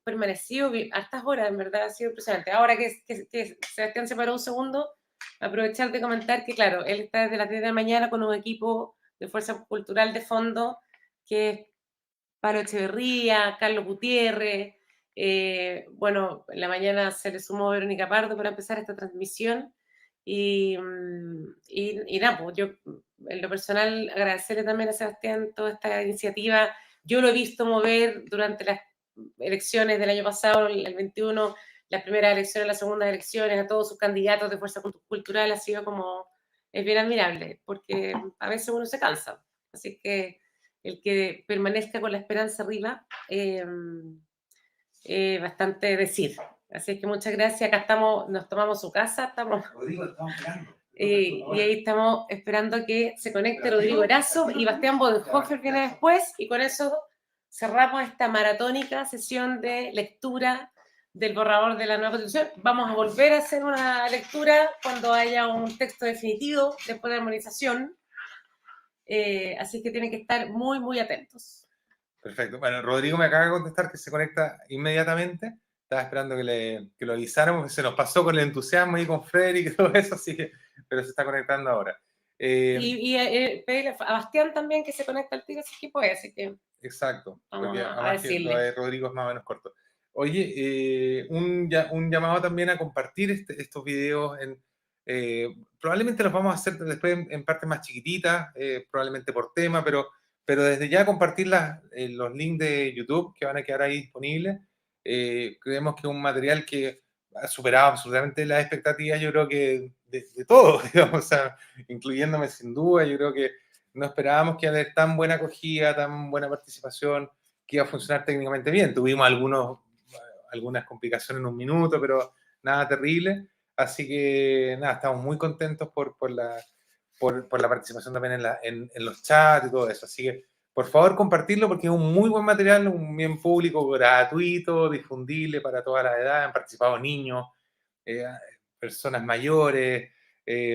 permanecido hartas horas, en verdad, ha sido impresionante. Ahora que Sebastián se paró un segundo, aprovechar de comentar que, claro, él está desde las 10 de la mañana con un equipo de Fuerza Cultural de fondo, que es Pablo Echeverría, Carlos Gutiérrez. Bueno, en la mañana se le sumó Verónica Pardo para empezar esta transmisión y nada, pues yo en lo personal agradecerle también a Sebastián toda esta iniciativa. Yo lo he visto mover durante las elecciones del año pasado, el 21, las primeras elecciones, las segundas elecciones, a todos sus candidatos de Fuerza Cultural, ha sido como, es bien admirable, porque a veces uno se cansa, así que el que permanezca con la esperanza arriba, bastante decir. Así que muchas gracias. Acá estamos, nos tomamos su casa, estamos esperando. Y ahí estamos esperando que se conecte Rodrigo Erazo y Bastián Bodenhofer viene después, y con eso cerramos esta maratónica sesión de lectura del borrador de la nueva Constitución. Vamos a volver a hacer una lectura cuando haya un texto definitivo después de la armonización. Así que tienen que estar muy, muy atentos. Perfecto. Bueno, Rodrigo me acaba de contestar que se conecta inmediatamente. Estaba esperando que lo avisáramos, se nos pasó con el entusiasmo y con Frederick y todo eso, así que, pero se está conectando ahora. Pedirle a Bastián también que se conecte al tiro si puede, así que... Exacto, porque además que lo de Rodrigo es más o menos corto. Oye, un llamado también a compartir estos videos. Probablemente los vamos a hacer después en partes más chiquititas, probablemente por tema, pero desde ya compartir los links de YouTube que van a quedar ahí disponibles. Creemos que es un material que ha superado absolutamente las expectativas, yo creo que de todo, digamos, o sea, incluyéndome sin duda. Yo creo que no esperábamos que iba a haber tan buena acogida, tan buena participación, que iba a funcionar técnicamente bien. Tuvimos algunas complicaciones en un minuto, pero nada terrible. Así que nada, estamos muy contentos por la participación también en los chats y todo eso. Así que por favor compartirlo porque es un muy buen material, un bien público, gratuito, difundible para toda la edad. Han participado niños, personas mayores,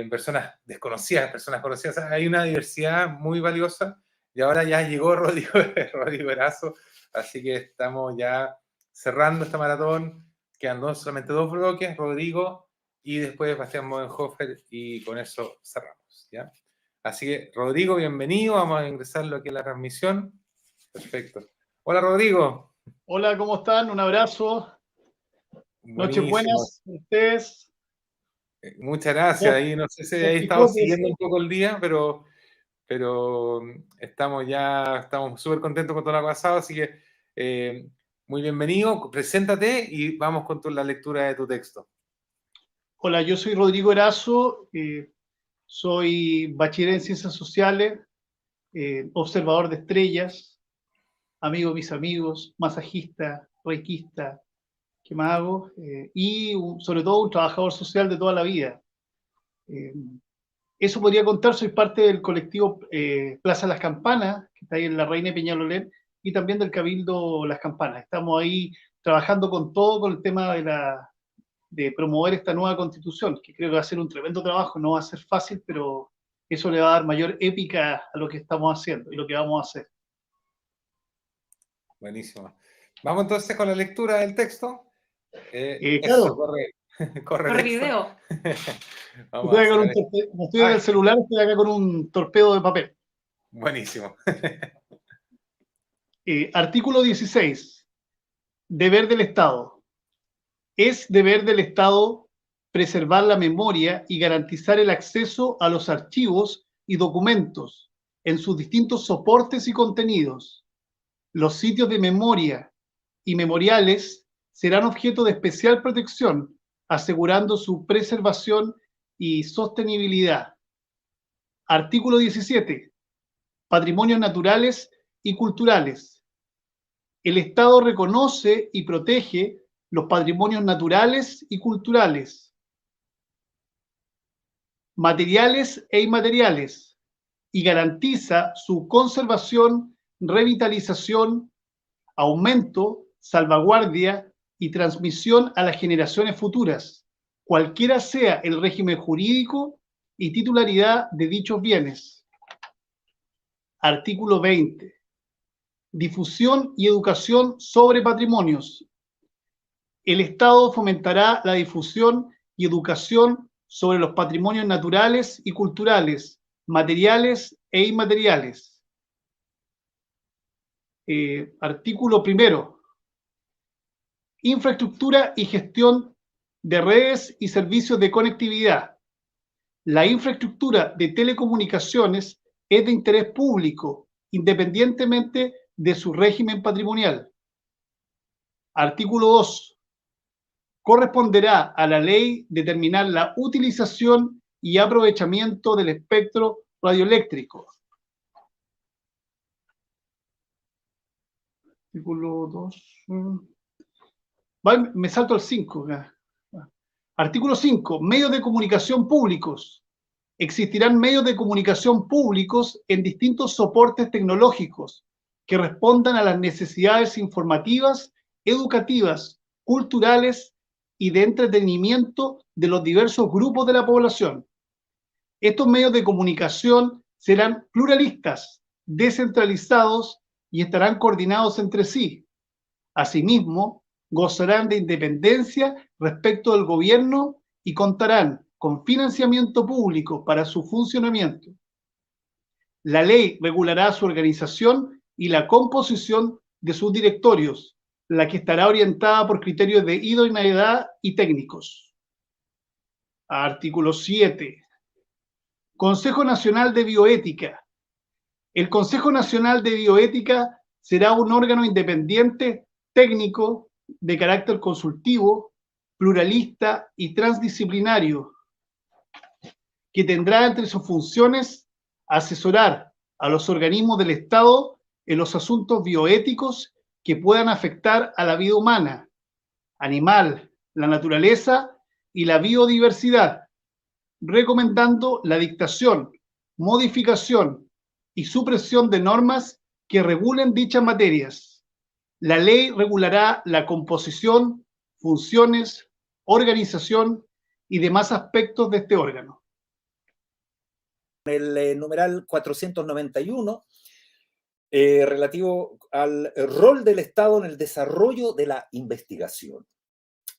personas desconocidas, personas conocidas. O sea, hay una diversidad muy valiosa y ahora ya llegó Rodrigo Erazo, así que estamos ya cerrando esta maratón. Quedan solamente 2 bloques, Rodrigo y después Bastián Bodenhofer, y con eso cerramos, ¿ya? Así que, Rodrigo, bienvenido. Vamos a ingresarlo aquí a la transmisión. Perfecto. Hola, Rodrigo. Hola, ¿cómo están? Un abrazo. Noches buenas a ustedes. Muchas gracias. Ahí no sé si ahí estamos siguiendo un poco el día, pero estamos súper contentos con todo lo que ha pasado. Así que, muy bienvenido. Preséntate y vamos con la lectura de tu texto. Hola, yo soy Rodrigo Erazo. Soy bachiller en Ciencias Sociales, observador de estrellas, amigo de mis amigos, masajista, reikista, que me hago, y sobre todo un trabajador social de toda la vida. Eso podría contar, soy parte del colectivo Plaza Las Campanas, que está ahí en la Reina de Peñalolén, y también del Cabildo Las Campanas. Estamos ahí trabajando con todo, con el tema de promover esta nueva constitución, que creo que va a ser un tremendo trabajo, no va a ser fácil, pero eso le va a dar mayor épica a lo que estamos haciendo y lo que vamos a hacer. Buenísimo. Vamos entonces con la lectura del texto. Claro. Corre video. Vamos a como estoy en el celular, estoy acá con un torpedo de papel. Buenísimo. Artículo 16. Deber del Estado. Es deber del Estado preservar la memoria y garantizar el acceso a los archivos y documentos en sus distintos soportes y contenidos. Los sitios de memoria y memoriales serán objeto de especial protección, asegurando su preservación y sostenibilidad. Artículo 17. Patrimonios naturales y culturales. El Estado reconoce y protege los patrimonios naturales y culturales, materiales e inmateriales, y garantiza su conservación, revitalización, aumento, salvaguardia y transmisión a las generaciones futuras, cualquiera sea el régimen jurídico y titularidad de dichos bienes. Artículo 20. Difusión y educación sobre patrimonios. El Estado fomentará la difusión y educación sobre los patrimonios naturales y culturales, materiales e inmateriales. Artículo 1. Infraestructura y gestión de redes y servicios de conectividad. La infraestructura de telecomunicaciones es de interés público, independientemente de su régimen patrimonial. Artículo 2. Corresponderá a la ley determinar la utilización y aprovechamiento del espectro radioeléctrico. Artículo 2. Me salto al 5. Artículo 5. Medios de comunicación públicos. Existirán medios de comunicación públicos en distintos soportes tecnológicos que respondan a las necesidades informativas, educativas, culturales y de entretenimiento de los diversos grupos de la población. Estos medios de comunicación serán pluralistas, descentralizados y estarán coordinados entre sí. Asimismo, gozarán de independencia respecto del gobierno y contarán con financiamiento público para su funcionamiento. La ley regulará su organización y la composición de sus directorios, la que estará orientada por criterios de idoneidad y técnicos. Artículo 7. Consejo Nacional de Bioética. El Consejo Nacional de Bioética será un órgano independiente, técnico, de carácter consultivo, pluralista y transdisciplinario, que tendrá entre sus funciones asesorar a los organismos del Estado en los asuntos bioéticos que puedan afectar a la vida humana, animal, la naturaleza y la biodiversidad, recomendando la dictación, modificación y supresión de normas que regulen dichas materias. La ley regulará la composición, funciones, organización y demás aspectos de este órgano. El numeral 491, relativo al rol del Estado en el desarrollo de la investigación.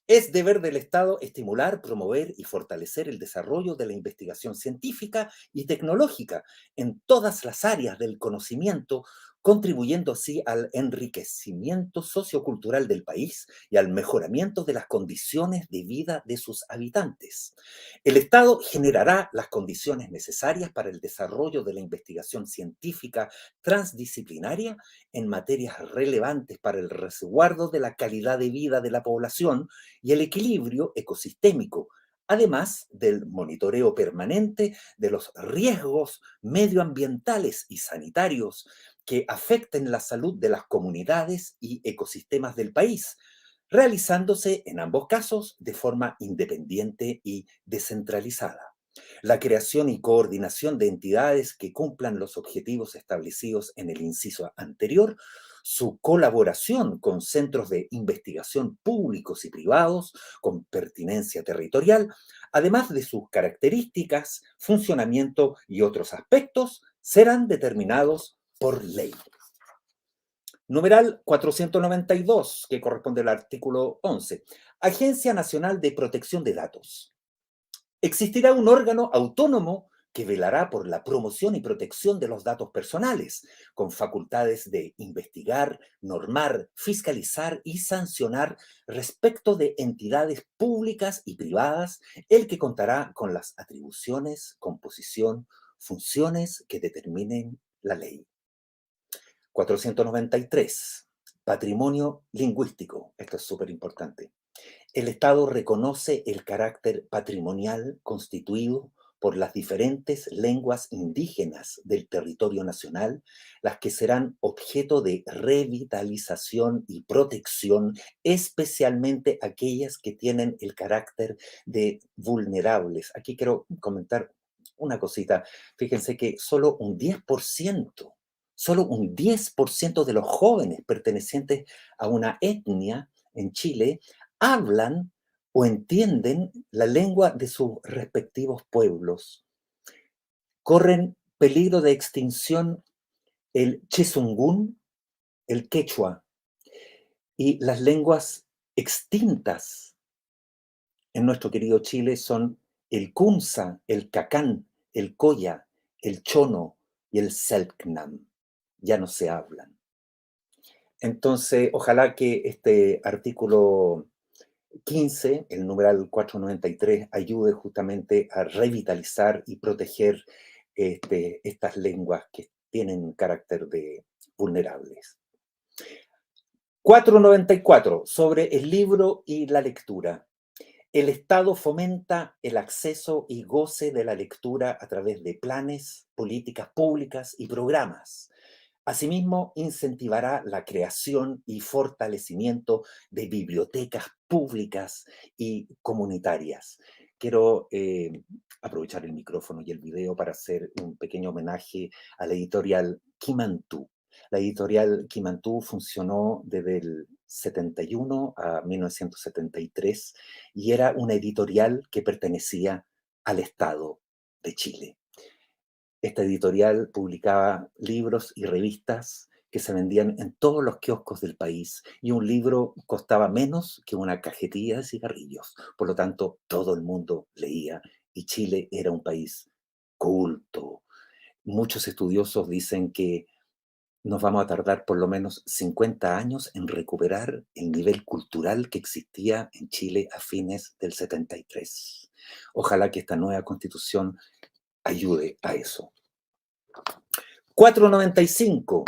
Es deber del Estado estimular, promover y fortalecer el desarrollo de la investigación científica y tecnológica en todas las áreas del conocimiento, contribuyendo así al enriquecimiento sociocultural del país y al mejoramiento de las condiciones de vida de sus habitantes. El Estado generará las condiciones necesarias para el desarrollo de la investigación científica transdisciplinaria en materias relevantes para el resguardo de la calidad de vida de la población y el equilibrio ecosistémico, además del monitoreo permanente de los riesgos medioambientales y sanitarios que afecten la salud de las comunidades y ecosistemas del país, realizándose en ambos casos de forma independiente y descentralizada. La creación y coordinación de entidades que cumplan los objetivos establecidos en el inciso anterior, su colaboración con centros de investigación públicos y privados con pertinencia territorial, además de sus características, funcionamiento y otros aspectos, serán determinados por ley. Numeral 492, que corresponde al artículo 11. Agencia Nacional de Protección de Datos. Existirá un órgano autónomo que velará por la promoción y protección de los datos personales, con facultades de investigar, normar, fiscalizar y sancionar respecto de entidades públicas y privadas, el que contará con las atribuciones, composición, funciones que determinen la ley. 493. Patrimonio lingüístico. Esto es súper importante. El Estado reconoce el carácter patrimonial constituido por las diferentes lenguas indígenas del territorio nacional, las que serán objeto de revitalización y protección, especialmente aquellas que tienen el carácter de vulnerables. Aquí quiero comentar una cosita. Fíjense que solo un 10% de los jóvenes pertenecientes a una etnia en Chile hablan o entienden la lengua de sus respectivos pueblos. Corren peligro de extinción el chizungún, el quechua, y las lenguas extintas en nuestro querido Chile son el kunza, el cacán, el coya, el chono y el selknam. Ya no se hablan. Entonces, ojalá que este artículo 15, el numeral 493, ayude justamente a revitalizar y proteger estas lenguas que tienen carácter de vulnerables. 494, sobre el libro y la lectura. El Estado fomenta el acceso y goce de la lectura a través de planes, políticas públicas y programas. Asimismo, incentivará la creación y fortalecimiento de bibliotecas públicas y comunitarias. Quiero aprovechar el micrófono y el video para hacer un pequeño homenaje a la editorial Kimantú. La editorial Kimantú funcionó desde el 71 a 1973 y era una editorial que pertenecía al Estado de Chile. Esta editorial publicaba libros y revistas que se vendían en todos los kioscos del país y un libro costaba menos que una cajetilla de cigarrillos. Por lo tanto, todo el mundo leía y Chile era un país culto. Muchos estudiosos dicen que nos vamos a tardar por lo menos 50 años en recuperar el nivel cultural que existía en Chile a fines del 73. Ojalá que esta nueva constitución ayude a eso. 495.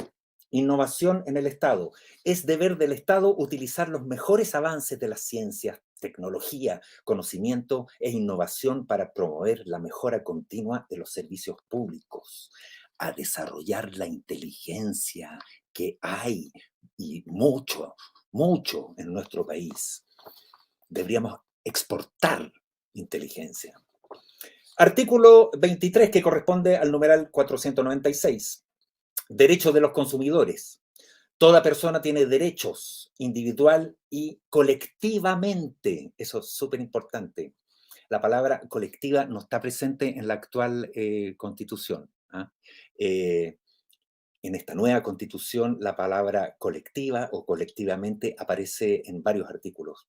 Innovación en el Estado. Es deber del Estado utilizar los mejores avances de las ciencias, tecnología, conocimiento e innovación para promover la mejora continua de los servicios públicos, a desarrollar la inteligencia que hay y mucho en nuestro país. Deberíamos exportar inteligencia. Artículo 23, que corresponde al numeral 496. Derechos de los consumidores. Toda persona tiene derechos individual y colectivamente. Eso es súper importante. La palabra colectiva no está presente en la actual Constitución. En esta nueva Constitución, la palabra colectiva o colectivamente aparece en varios artículos.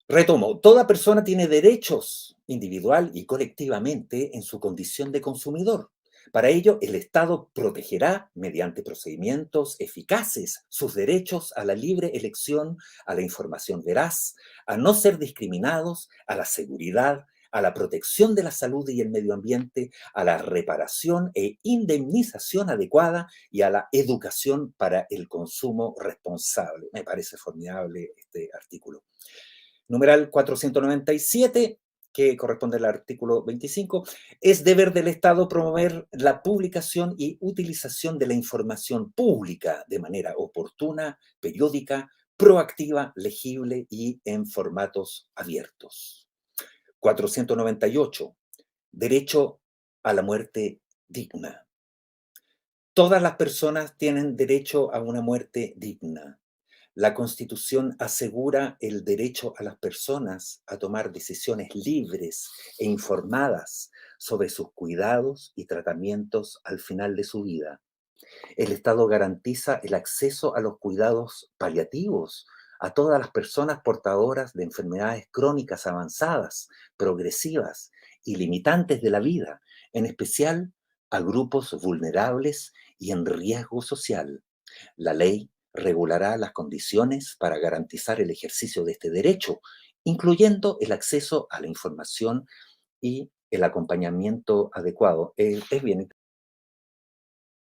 Retomo, toda persona tiene derechos individual y colectivamente en su condición de consumidor. Para ello, el Estado protegerá, mediante procedimientos eficaces, sus derechos a la libre elección, a la información veraz, a no ser discriminados, a la seguridad, a la protección de la salud y el medio ambiente, a la reparación e indemnización adecuada y a la educación para el consumo responsable. Me parece formidable este artículo. Numeral 497, que corresponde al artículo 25, es deber del Estado promover la publicación y utilización de la información pública de manera oportuna, periódica, proactiva, legible y en formatos abiertos. 498. Derecho a la muerte digna. Todas las personas tienen derecho a una muerte digna. La Constitución asegura el derecho a las personas a tomar decisiones libres e informadas sobre sus cuidados y tratamientos al final de su vida. El Estado garantiza el acceso a los cuidados paliativos a todas las personas portadoras de enfermedades crónicas avanzadas, progresivas y limitantes de la vida, en especial a grupos vulnerables y en riesgo social. La ley regulará las condiciones para garantizar el ejercicio de este derecho, incluyendo el acceso a la información y el acompañamiento adecuado. Es bien